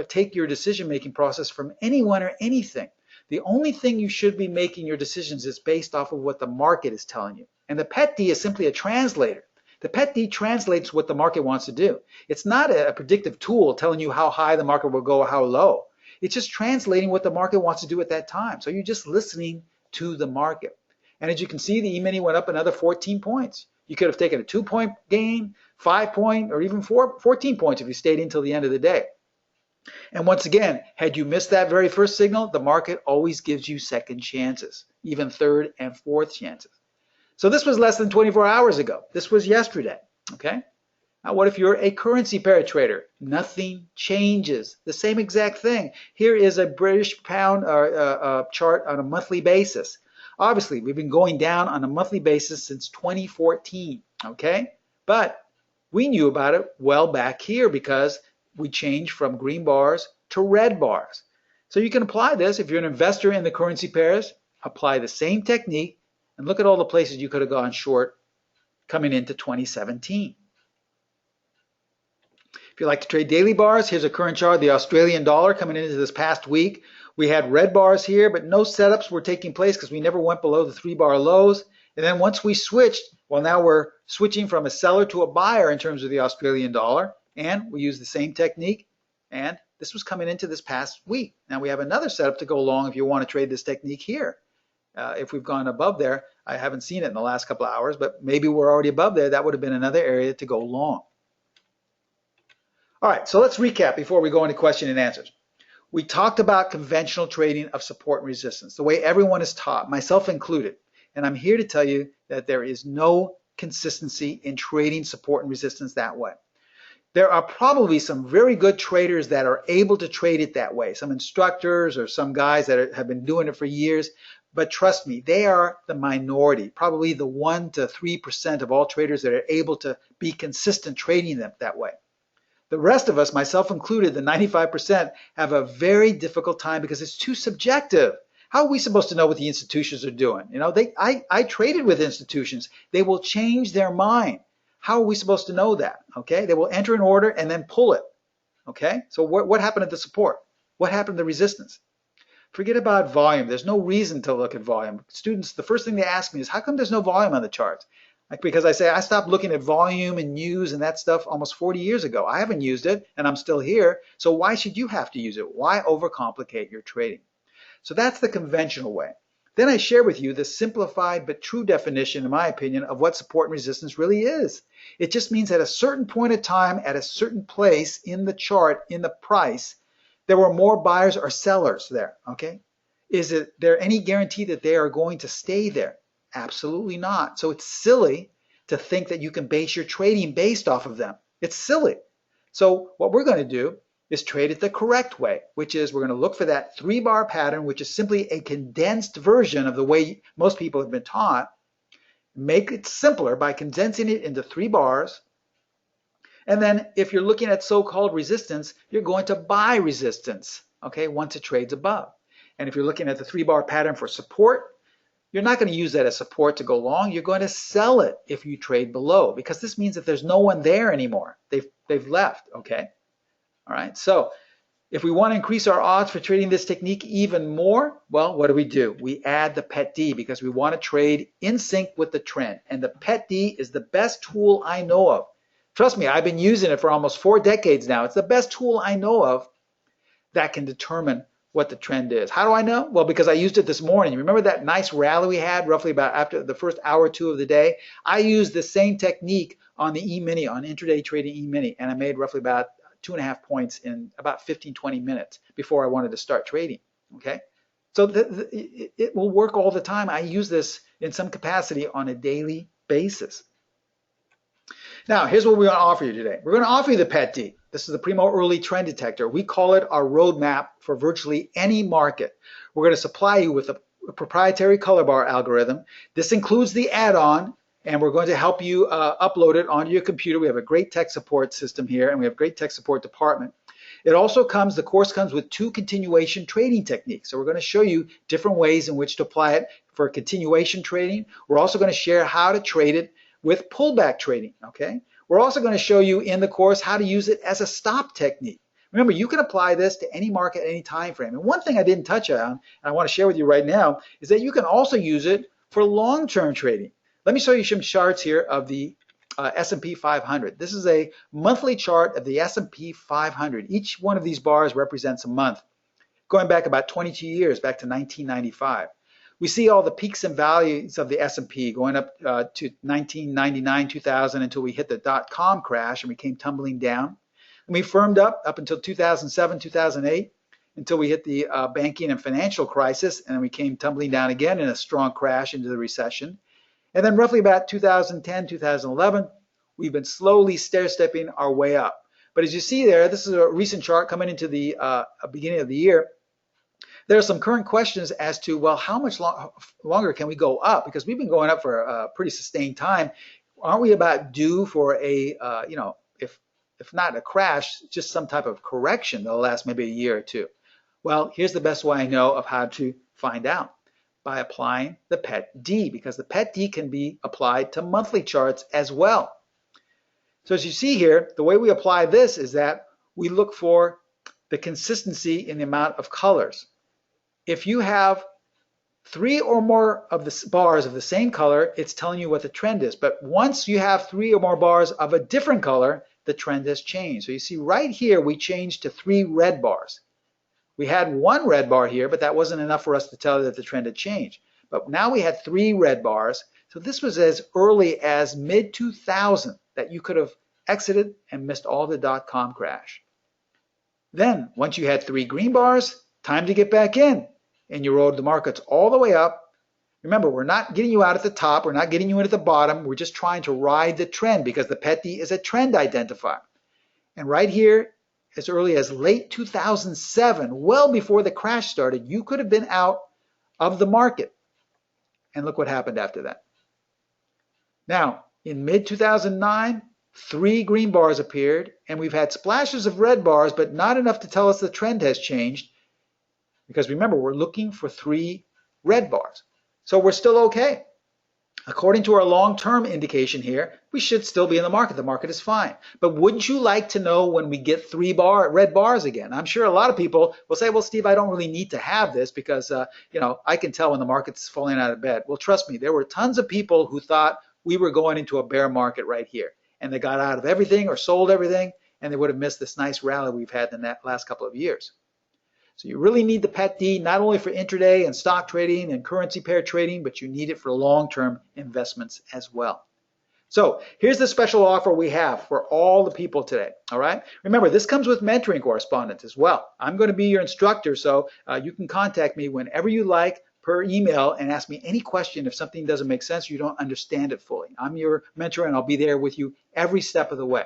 take your decision-making process from anyone or anything. The only thing you should be making your decisions is based off of what the market is telling you. And the PET-D is simply a translator. The PET-D translates what the market wants to do. It's not a predictive tool telling you how high the market will go or how low. It's just translating what the market wants to do at that time. So you're just listening to the market. And as you can see, the E-mini went up another 14 points. You could have taken a 2-point gain, 5-point, or even 14 points if you stayed until the end of the day. And once again, had you missed that very first signal, the market always gives you second chances, even third and fourth chances. So this was less than 24 hours ago. This was yesterday, okay? Now what if you're a currency pair trader? Nothing changes. The same exact thing. Here is a British pound chart on a monthly basis. Obviously, we've been going down on a monthly basis since 2014, okay? But we knew about it well back here because we changed from green bars to red bars. So you can apply this if you're an investor in the currency pairs, apply the same technique, and look at all the places you could have gone short coming into 2017. If you like to trade daily bars, here's a current chart of the Australian dollar coming into this past week. We had red bars here, but no setups were taking place because we never went below the 3-bar lows. And then once we switched, well, now we're switching from a seller to a buyer in terms of the Australian dollar. And we use the same technique, and this was coming into this past week. Now we have another setup to go long if you want to trade this technique here. If we've gone above there, I haven't seen it in the last couple of hours, but maybe we're already above there. That would have been another area to go long. All right, so let's recap before we go into question and answers. We talked about conventional trading of support and resistance, the way everyone is taught, myself included. And I'm here to tell you that there is no consistency in trading support and resistance that way. There are probably some very good traders that are able to trade it that way, some instructors or some guys that have been doing it for years. But trust me, they are the minority, probably the 1 to 3% of all traders that are able to be consistent trading them that way. The rest of us, myself included, the 95%, have a very difficult time because it's too subjective. How are we supposed to know what the institutions are doing? You know, I traded with institutions. They will change their mind. How are we supposed to know that? Okay, they will enter an order and then pull it. Okay, so what happened at the support? What happened to the resistance? Forget about volume. There's no reason to look at volume. Students, the first thing they ask me is, how come there's no volume on the charts? Because I say I stopped looking at volume and news and that stuff almost 40 years ago. I haven't used it and I'm still here. So why should you have to use it? Why overcomplicate your trading? So that's the conventional way. Then I share with you the simplified but true definition, in my opinion, of what support and resistance really is. It just means at a certain point of time, at a certain place in the chart, in the price, there were more buyers or sellers there, okay? Is there any guarantee that they are going to stay there? Absolutely not. So it's silly to think that you can base your trading based off of them. It's silly. So what we're going to do is trade it the correct way, which is we're going to look for that 3-bar pattern, which is simply a condensed version of the way most people have been taught. Make it simpler by condensing it into 3 bars. And then if you're looking at so-called resistance, you're going to buy resistance, okay, once it trades above. And if you're looking at the 3-bar pattern for support, you're not going to use that as support to go long. You're going to sell it if you trade below, because this means that there's no one there anymore. They've left, okay? All right, so if we want to increase our odds for trading this technique even more, well, what do? We add the PET-D because we want to trade in sync with the trend. And the PET-D is the best tool I know of. Trust me, I've been using it for almost 4 decades now. It's the best tool I know of that can determine what the trend is. How do I know? Well, because I used it this morning. Remember that nice rally we had roughly about after the first hour or 2 of the day? I used the same technique on the E-mini, on intraday trading E-mini, and I made roughly about 2.5 points in about 15-20 minutes before I wanted to start trading, okay? So it will work all the time. I use this in some capacity on a daily basis. Now, here's what we're going to offer you today. We're going to offer you the PET-D. This is the Primo Early Trend Detector. We call it our roadmap for virtually any market. We're going to supply you with a proprietary color bar algorithm. This includes the add-on, and we're going to help you upload it onto your computer. We have a great tech support system here, and we have a great tech support department. It also comes, the course comes with 2 continuation trading techniques. So we're going to show you different ways in which to apply it for continuation trading. We're also going to share how to trade it with pullback trading, okay? We're also going to show you in the course how to use it as a stop technique. Remember, you can apply this to any market, any time frame. And one thing I didn't touch on, and I want to share with you right now, is that you can also use it for long-term trading. Let me show you some charts here of the S&P 500. This is a monthly chart of the S&P 500. Each one of these bars represents a month, going back about 22 years, back to 1995. We see all the peaks and valleys of the S&P going up to 1999, 2000 until we hit the dot-com crash and we came tumbling down. And we firmed up until 2007, 2008, until we hit the banking and financial crisis, and we came tumbling down again in a strong crash into the recession. And then roughly about 2010, 2011, we've been slowly stair-stepping our way up. But as you see there, this is a recent chart coming into the beginning of the year. There are some current questions as to, well, how much longer can we go up? Because we've been going up for a pretty sustained time. Aren't we about due for a, if not a crash, just some type of correction that'll last maybe a year or two? Well, here's the best way I know of how to find out, by applying the PET-D, because the PET-D can be applied to monthly charts as well. So as you see here, the way we apply this is that we look for the consistency in the amount of colors. If you have 3 or more of the bars of the same color, it's telling you what the trend is. But once you have 3 or more bars of a different color, the trend has changed. So you see right here, we changed to 3 red bars. We had 1 red bar here, but that wasn't enough for us to tell you that the trend had changed. But now we had 3 red bars. So this was as early as mid-2000 that you could have exited and missed all the dot-com crash. Then, once you had 3 green bars, time to get back in. And you rode the markets all the way up. Remember, we're not getting you out at the top. We're not getting you in at the bottom. We're just trying to ride the trend because the PET-D is a trend identifier. And right here, as early as late 2007, well before the crash started, you could have been out of the market. And look what happened after that. Now, in mid-2009, 3 green bars appeared, and we've had splashes of red bars, but not enough to tell us the trend has changed. Because remember, we're looking for 3 red bars. So we're still okay. According to our long-term indication here, we should still be in the market. The market is fine. But wouldn't you like to know when we get 3 red bars again? I'm sure a lot of people will say, well, Steve, I don't really need to have this because, I can tell when the market's falling out of bed. Well, trust me, there were tons of people who thought we were going into a bear market right here. And they got out of everything or sold everything, and they would have missed this nice rally we've had in the last couple of years. So you really need the PET-D not only for intraday and stock trading and currency pair trading, but you need it for long-term investments as well. So here's the special offer we have for all the people today, all right? Remember, this comes with mentoring correspondence as well. I'm going to be your instructor, so you can contact me whenever you like per email and ask me any question if something doesn't make sense or you don't understand it fully. I'm your mentor, and I'll be there with you every step of the way.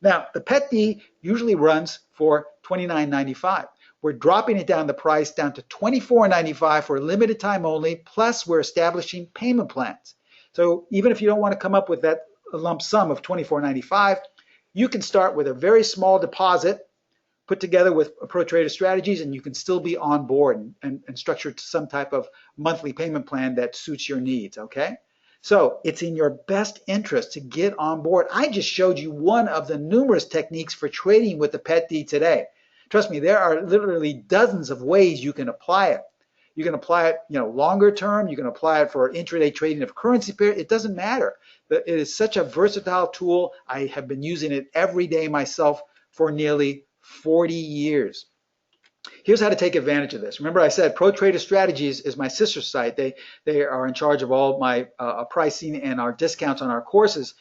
Now, the PET-D usually runs for $29.95. We're dropping it down the price down to $24.95 for a limited time only, plus we're establishing payment plans. So even if you don't want to come up with that lump sum of $24.95, you can start with a very small deposit put together with Pro Trader strategies, and you can still be on board and structure some type of monthly payment plan that suits your needs, okay? So it's in your best interest to get on board. I just showed you one of the numerous techniques for trading with the PET-D today. Trust me, there are literally dozens of ways you can apply it. You can apply it, longer term. You can apply it for intraday trading of currency pair. It doesn't matter. It is such a versatile tool. I have been using it every day myself for nearly 40 years. Here's how to take advantage of this. Remember, I said Pro Trader Strategies is my sister site. They are in charge of all my pricing and our discounts on our courses.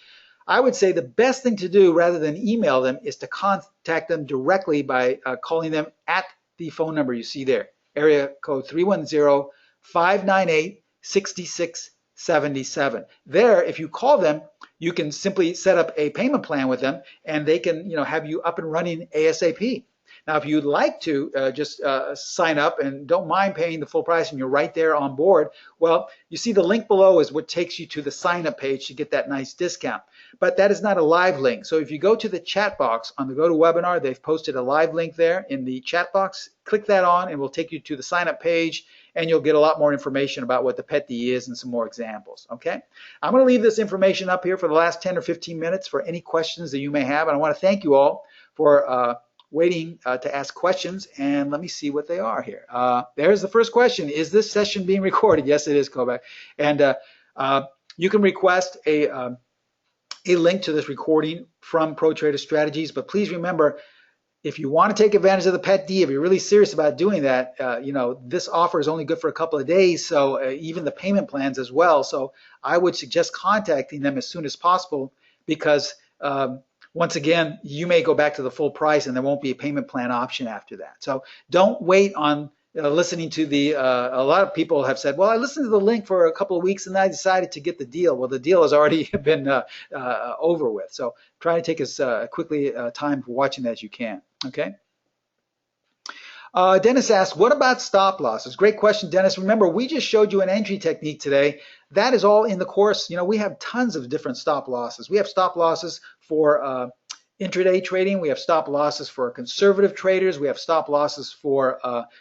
I would say the best thing to do rather than email them is to contact them directly by calling them at the phone number you see there, area code 310-598-6677. There, if you call them, you can simply set up a payment plan with them, and they can have you up and running ASAP. Now, if you'd like to just sign up and don't mind paying the full price and you're right there on board, well, you see the link below is what takes you to the sign up page to get that nice discount. But that is not a live link. So if you go to the chat box on the GoToWebinar, they've posted a live link there in the chat box. Click that on and we'll take you to the sign up page, and you'll get a lot more information about what the PET-D is and some more examples, okay? I'm going to leave this information up here for the last 10 or 15 minutes for any questions that you may have, and I want to thank you all for waiting to ask questions, and let me see what they are here. There's the first question. Is this session being recorded? Yes, it is, Kovac. And you can request a link to this recording from Pro Trader Strategies, but please remember, if you want to take advantage of the PET-D, if you're really serious about doing that, this offer is only good for a couple of days, so even the payment plans as well. So I would suggest contacting them as soon as possible, because once again, you may go back to the full price and there won't be a payment plan option after that. So don't wait on listening to the, a lot of people have said, well, I listened to the link for a couple of weeks and then I decided to get the deal. Well, the deal has already been over with. So try to take as quickly time for watching that as you can, okay? Dennis asks, what about stop losses? Great question, Dennis. Remember, we just showed you an entry technique today. That is all in the course. You know, we have tons of different stop losses. We have stop losses for intraday trading. We have stop losses for conservative traders. We have stop losses for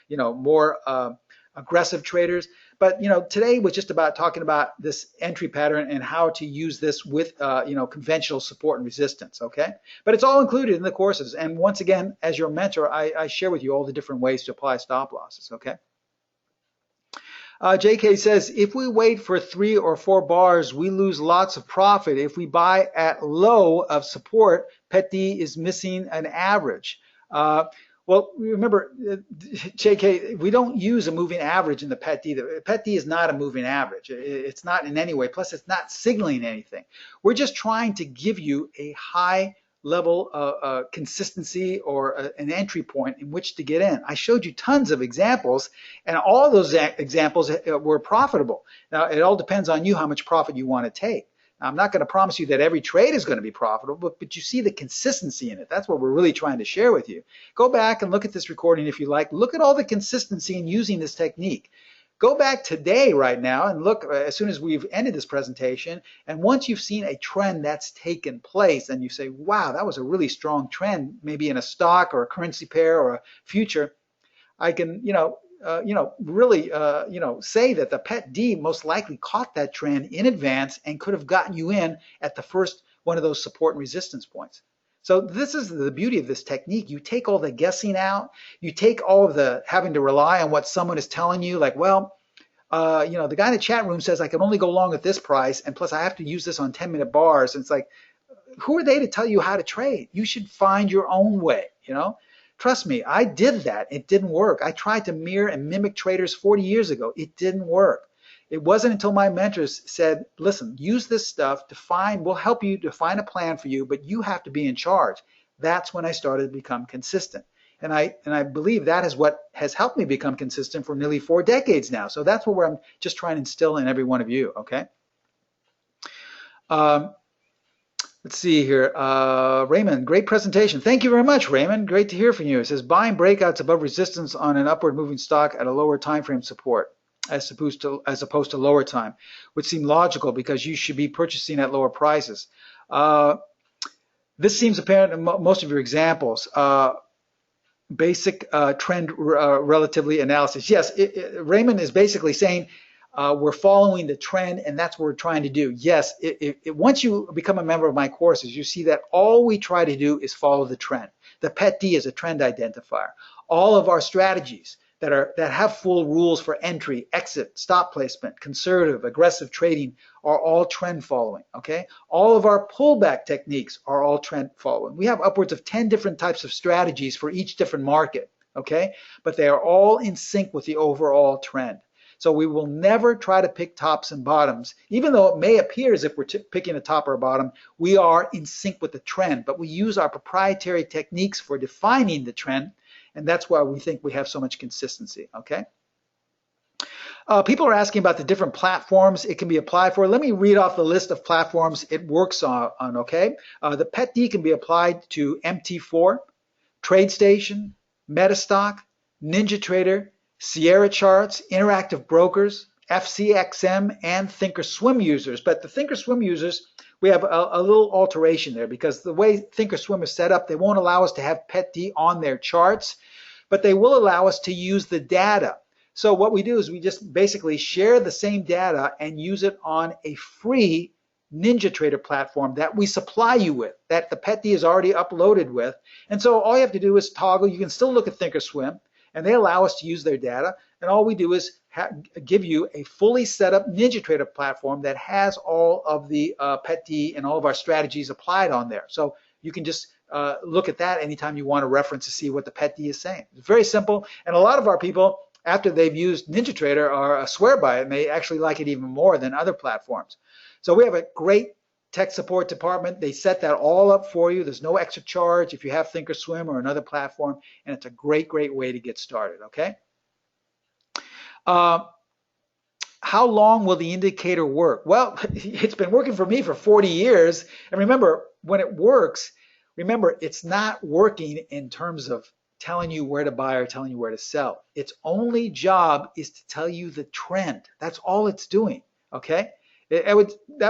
more aggressive traders. But today was just about talking about this entry pattern and how to use this with conventional support and resistance. Okay, but it's all included in the courses. And once again, as your mentor, I share with you all the different ways to apply stop losses. Okay. JK says, if we wait for 3 or 4 bars, we lose lots of profit. If we buy at low of support, PET-D is missing an average. Well, remember, JK, we don't use a moving average in the PET-D. The PET-D is not a moving average. It's not in any way. Plus, it's not signaling anything. We're just trying to give you a high level of consistency or an entry point in which to get in. I showed you tons of examples, and all those examples were profitable. Now, it all depends on you how much profit you want to take. Now, I'm not going to promise you that every trade is going to be profitable, but you see the consistency in it. That's what we're really trying to share with you. Go back and look at this recording if you like. Look at all the consistency in using this technique. Go back today right now and look as soon as we've ended this presentation, and once you've seen a trend that's taken place and you say, wow, that was a really strong trend, maybe in a stock or a currency pair or a future, I can really say that the PET-D most likely caught that trend in advance and could have gotten you in at the first one of those support and resistance points. So this is the beauty of this technique. You take all the guessing out. You take all of the having to rely on what someone is telling you, like, well, the guy in the chat room says I can only go long at this price, and plus I have to use this on 10-minute bars. And it's like, who are they to tell you how to trade? You should find your own way, Trust me, I did that. It didn't work. I tried to mirror and mimic traders 40 years ago. It didn't work. It wasn't until my mentors said, listen, use this stuff, we'll help you define a plan for you, but you have to be in charge. That's when I started to become consistent. And I believe that is what has helped me become consistent for nearly 4 decades now. So that's what I'm just trying to instill in every one of you, okay? Let's see here. Raymond, great presentation. Thank you very much, Raymond. Great to hear from you. It says, buying breakouts above resistance on an upward moving stock at a lower time frame support as opposed to lower time, would seem logical because you should be purchasing at lower prices. This seems apparent in most of your examples. Basic trend relatively analysis. Yes, Raymond is basically saying we're following the trend, and that's what we're trying to do. Yes, once you become a member of my courses, you see that all we try to do is follow the trend. The PET-D is a trend identifier. All of our strategies that have full rules for entry, exit, stop placement, conservative, aggressive trading are all trend following, okay? All of our pullback techniques are all trend following. We have upwards of 10 different types of strategies for each different market, okay? But they are all in sync with the overall trend. So we will never try to pick tops and bottoms. Even though it may appear as if we're picking a top or a bottom, we are in sync with the trend, but we use our proprietary techniques for defining the trend, and that's why we think we have so much consistency, okay? People are asking about the different platforms it can be applied for. Let me read off the list of platforms it works on, okay? The PET-D can be applied to MT4, TradeStation, Metastock, NinjaTrader, Sierra Charts, Interactive Brokers, FCXM, and Thinkorswim users. But the Thinkorswim users, we have a little alteration there because the way Thinkorswim is set up, they won't allow us to have PET-D on their charts, but they will allow us to use the data. So what we do is we just basically share the same data and use it on a free NinjaTrader platform that we supply you with, that the PET-D is already uploaded with. And so all you have to do is toggle. You can still look at Thinkorswim, and they allow us to use their data. And all we do is give you a fully set up NinjaTrader platform that has all of the PET-D and all of our strategies applied on there. So you can just look at that anytime you want to reference to see what the PET-D is saying. It's very simple. And a lot of our people, after they've used NinjaTrader, are swear by it, and they actually like it even more than other platforms. So we have a great tech support department. They set that all up for you. There's no extra charge if you have Thinkorswim or another platform, and it's a great, great way to get started, okay? How long will the indicator work? Well, it's been working for me for 40 years. And remember, when it works, remember, it's not working in terms of telling you where to buy or telling you where to sell. Its only job is to tell you the trend. That's all it's doing, okay? That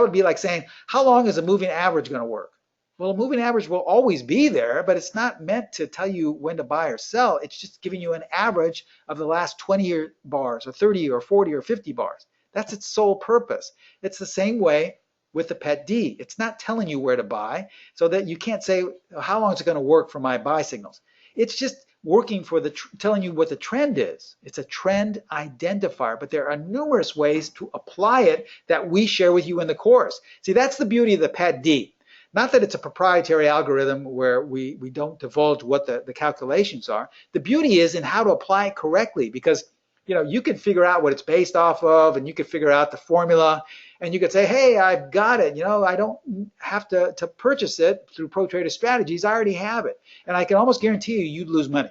would be like saying, how long is a moving average going to work? Well, a moving average will always be there, but it's not meant to tell you when to buy or sell. It's just giving you an average of the last 20 bars or 30 or 40 or 50 bars. That's its sole purpose. It's the same way with the PET-D. It's not telling you where to buy, so that you can't say, how long is it going to work for my buy signals? It's just working for telling you what the trend is. It's a trend identifier, but there are numerous ways to apply it that we share with you in the course. See, that's the beauty of the PET-D. Not that it's a proprietary algorithm where we don't divulge what the calculations are. The beauty is in how to apply it correctly, because you can figure out what it's based off of, and you can figure out the formula, and you could say, hey, I've got it. I don't have to purchase it through ProTrader strategies. I already have it. And I can almost guarantee you'd lose money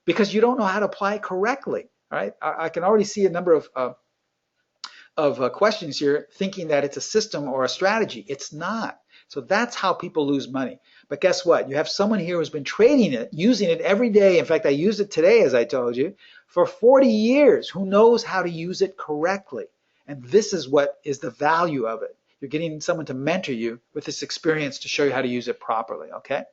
because you don't know how to apply it correctly. All right? I can already see a number of questions here thinking that it's a system or a strategy. It's not. So that's how people lose money. But guess what? You have someone here who's been trading it, using it every day. In fact, I used it today, as I told you, for 40 years, who knows how to use it correctly. And this is what is the value of it. You're getting someone to mentor you with this experience to show you how to use it properly, okay?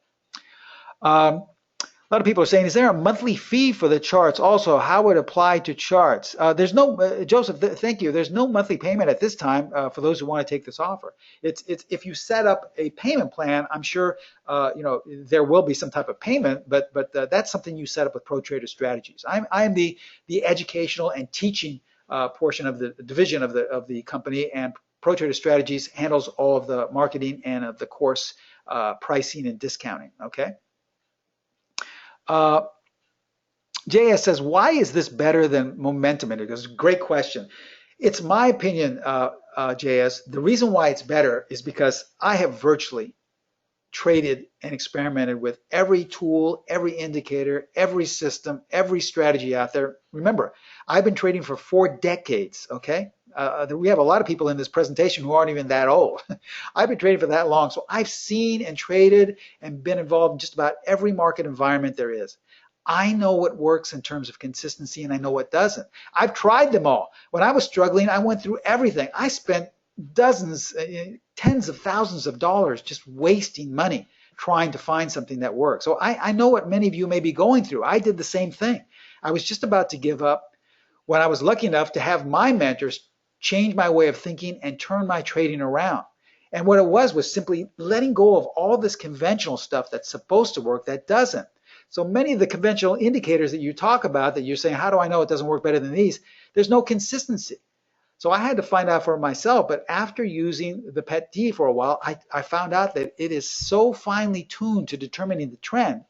A lot of people are saying, is there a monthly fee for the charts? Also, how would it apply to charts? There's no, Joseph, thank you. There's no monthly payment at this time for those who want to take this offer. It's if you set up a payment plan, I'm sure there will be some type of payment, but that's something you set up with ProTrader Strategies. I am the educational and teaching portion of the division of the company, and ProTrader Strategies handles all of the marketing and of the course pricing and discounting. Okay. JS says, why is this better than momentum indicators? Great question. It's my opinion, JS. The reason why it's better is because I have virtually traded and experimented with every tool, every indicator, every system, every strategy out there. Remember, I've been trading for 4 decades, okay? We have a lot of people in this presentation who aren't even that old. I've been trading for that long, so I've seen and traded and been involved in just about every market environment there is. I know what works in terms of consistency, and I know what doesn't. I've tried them all. When I was struggling, I went through everything. I spent dozens, tens of thousands of dollars just wasting money trying to find something that works. So I know what many of you may be going through. I did the same thing. I was just about to give up when I was lucky enough to have my mentors change my way of thinking and turn my trading around. And what it was simply letting go of all this conventional stuff that's supposed to work that doesn't. So many of the conventional indicators that you talk about that you're saying, how do I know it doesn't work better than these? There's no consistency. So I had to find out for myself, but after using the PET-D for a while, I found out that it is so finely tuned to determining the trend.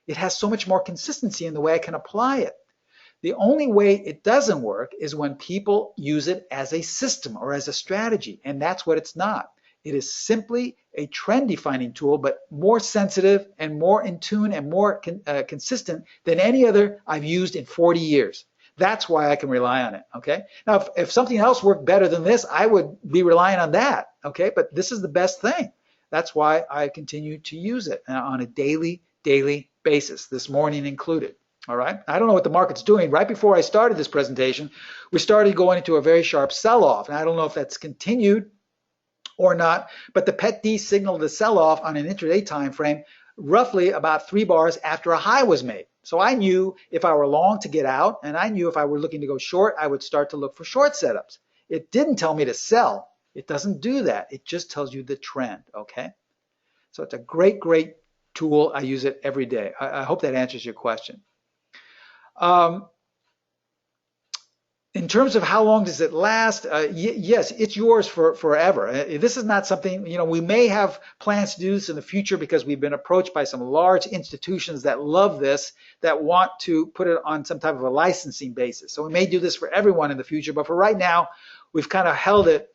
It has so much more consistency in the way I can apply it. The only way it doesn't work is when people use it as a system or as a strategy, and that's what it's not. It is simply a trend-defining tool, but more sensitive and more in tune and more consistent than any other I've used in 40 years. That's why I can rely on it, okay? Now, if something else worked better than this, I would be relying on that, okay? But this is the best thing. That's why I continue to use it on a daily basis, this morning included. All right. I don't know what the market's doing. Right before I started this presentation, we started going into a very sharp sell-off. And I don't know if that's continued or not, but the PET D signaled a sell-off on an intraday time frame roughly about 3 bars after a high was made. So I knew if I were long to get out, and I knew if I were looking to go short, I would start to look for short setups. It didn't tell me to sell. It doesn't do that. It just tells you the trend, okay? So it's a great, great tool. I use it every day. I hope that answers your question. In terms of how long does it last, yes, it's yours for forever. This is not something, we may have plans to do this in the future because we've been approached by some large institutions that love this, that want to put it on some type of a licensing basis. So we may do this for everyone in the future, but for right now, we've kind of held it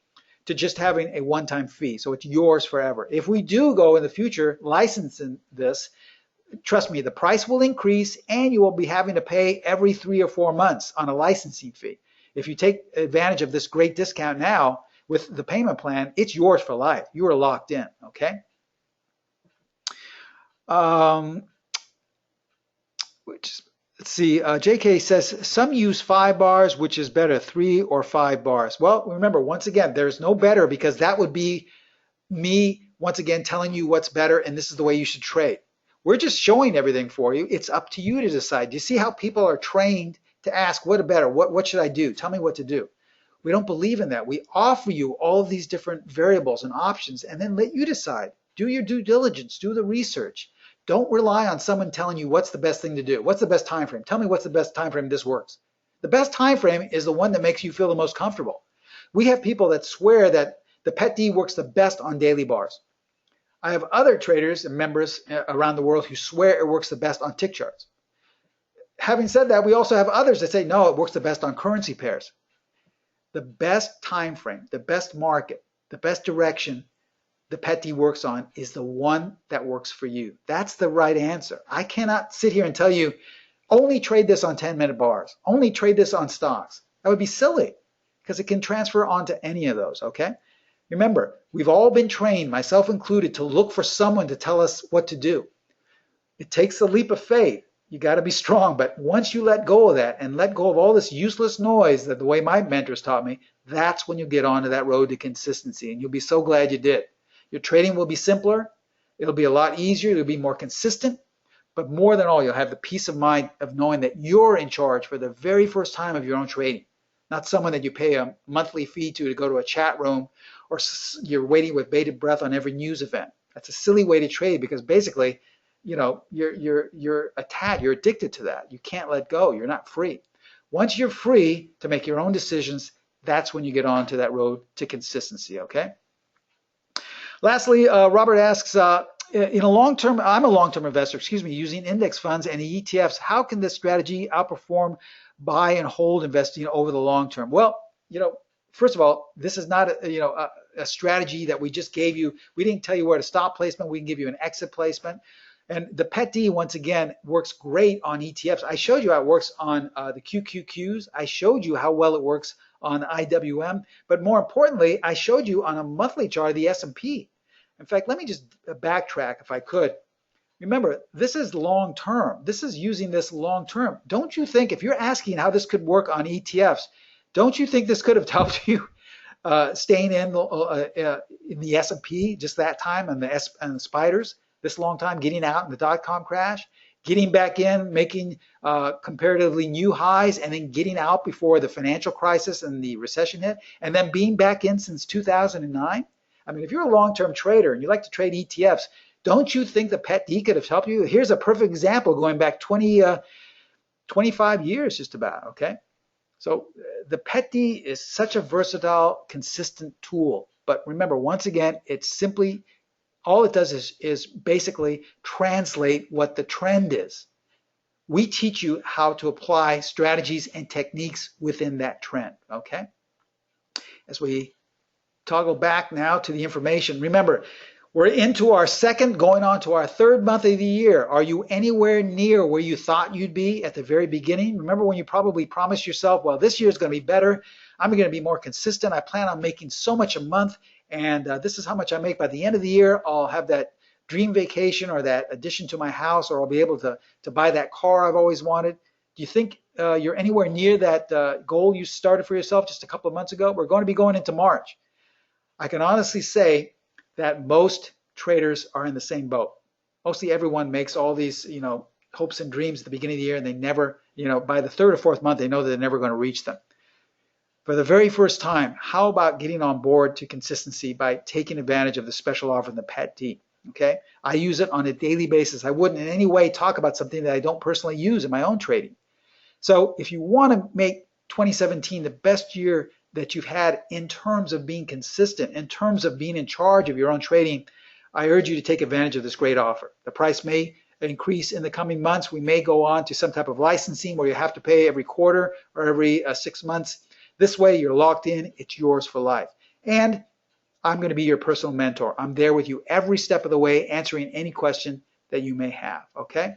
to just having a one-time fee. So it's yours forever. If we do go in the future licensing this, trust me, the price will increase and you will be having to pay every 3 or 4 months on a licensing fee. If you take advantage of this great discount now with the payment plan, it's yours for life. You are locked in, okay? Let's see, JK says, some use 5 bars, which is better, 3 or 5 bars. Well, remember, once again, there's no better because that would be me, once again, telling you what's better and this is the way you should trade. We're just showing everything for you. It's up to you to decide. Do you see how people are trained to ask, what better? What should I do? Tell me what to do. We don't believe in that. We offer you all of these different variables and options and then let you decide. Do your due diligence. Do the research. Don't rely on someone telling you what's the best thing to do. What's the best time frame? Tell me what's the best time frame this works. The best time frame is the one that makes you feel the most comfortable. We have people that swear that the PET D works the best on daily bars. I have other traders and members around the world who swear it works the best on tick charts. Having said that, we also have others that say, no, it works the best on currency pairs. The best time frame, the best market, the best direction the PET D works on is the one that works for you. That's the right answer. I cannot sit here and tell you, only trade this on 10-minute bars, only trade this on stocks. That would be silly because it can transfer onto any of those, okay? Remember, we've all been trained, myself included, to look for someone to tell us what to do. It takes a leap of faith. You got to be strong, but once you let go of that and let go of all this useless noise that the way my mentors taught me, that's when you get onto that road to consistency, and you'll be so glad you did. Your trading will be simpler. It'll be a lot easier. It'll be more consistent. But more than all, you'll have the peace of mind of knowing that you're in charge for the very first time of your own trading, not someone that you pay a monthly fee to go to a chat room or you're waiting with bated breath on every news event. That's a silly way to trade because basically, you're attached, you're addicted to that. You can't let go. You're not free. Once you're free to make your own decisions, that's when you get on to that road to consistency, okay? Lastly, Robert asks, in a long-term, I'm a long-term investor, using index funds and ETFs, how can this strategy outperform buy and hold investing over the long term? Well, first of all, this is not a strategy that we just gave you. We didn't tell you where to stop placement. We can give you an exit placement. And the PET D, once again, works great on ETFs. I showed you how it works on the QQQs. I showed you how well it works on IWM. But more importantly, I showed you on a monthly chart of the S&P. In fact, let me just backtrack if I could. Remember, this is long term. This is using this long term. Don't you think, if you're asking how this could work on ETFs, don't you think this could have helped you staying in the S&P just that time and the spiders this long time, getting out in the dot-com crash, getting back in, making comparatively new highs, and then getting out before the financial crisis and the recession hit, and then being back in since 2009? I mean, if you're a long-term trader and you like to trade ETFs, don't you think the PET D could have helped you? Here's a perfect example going back 25 years just about, okay? So the PET D is such a versatile, consistent tool. But remember, once again, it's simply, all it does is basically translate what the trend is. We teach you how to apply strategies and techniques within that trend, okay? As we toggle back now to the information, remember, we're into our second, going on to our third month of the year. Are you anywhere near where you thought you'd be at the very beginning? Remember when you probably promised yourself, well, this year is going to be better. I'm going to be more consistent. I plan on making so much a month, and this is how much I make by the end of the year. I'll have that dream vacation or that addition to my house, or I'll be able to buy that car I've always wanted. Do you think you're anywhere near that goal you started for yourself just a couple of months ago? We're going to be going into March. I can honestly say that most traders are in the same boat. Mostly everyone makes all these, hopes and dreams at the beginning of the year, and they never, by the third or fourth month, they know that they're never going to reach them. For the very first time, how about getting on board to consistency by taking advantage of the special offer in the PET-D? Okay, I use it on a daily basis. I wouldn't in any way talk about something that I don't personally use in my own trading. So if you want to make 2017 the best year that you've had in terms of being consistent, in terms of being in charge of your own trading, I urge you to take advantage of this great offer. The price may increase in the coming months. We may go on to some type of licensing where you have to pay every quarter or every 6 months. This way you're locked in, it's yours for life. And I'm going to be your personal mentor. I'm there with you every step of the way, answering any question that you may have, okay?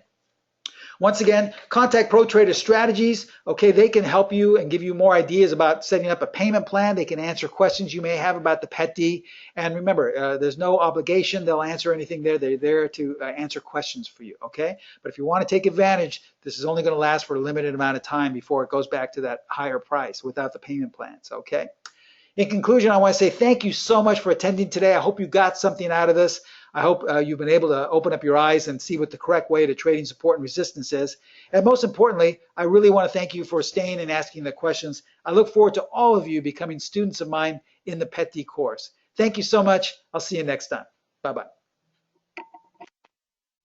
Once again, contact Pro Trader Strategies. Okay, they can help you and give you more ideas about setting up a payment plan. They can answer questions you may have about the PET-D. And remember, there's no obligation. They'll answer anything there. They're there to answer questions for you, okay? But if you want to take advantage, this is only going to last for a limited amount of time before it goes back to that higher price without the payment plans, okay? In conclusion, I want to say thank you so much for attending today. I hope you got something out of this. I hope you've been able to open up your eyes and see what the correct way to trading support and resistance is. And most importantly, I really want to thank you for staying and asking the questions. I look forward to all of you becoming students of mine in the PET-D course. Thank you so much. I'll see you next time. Bye-bye.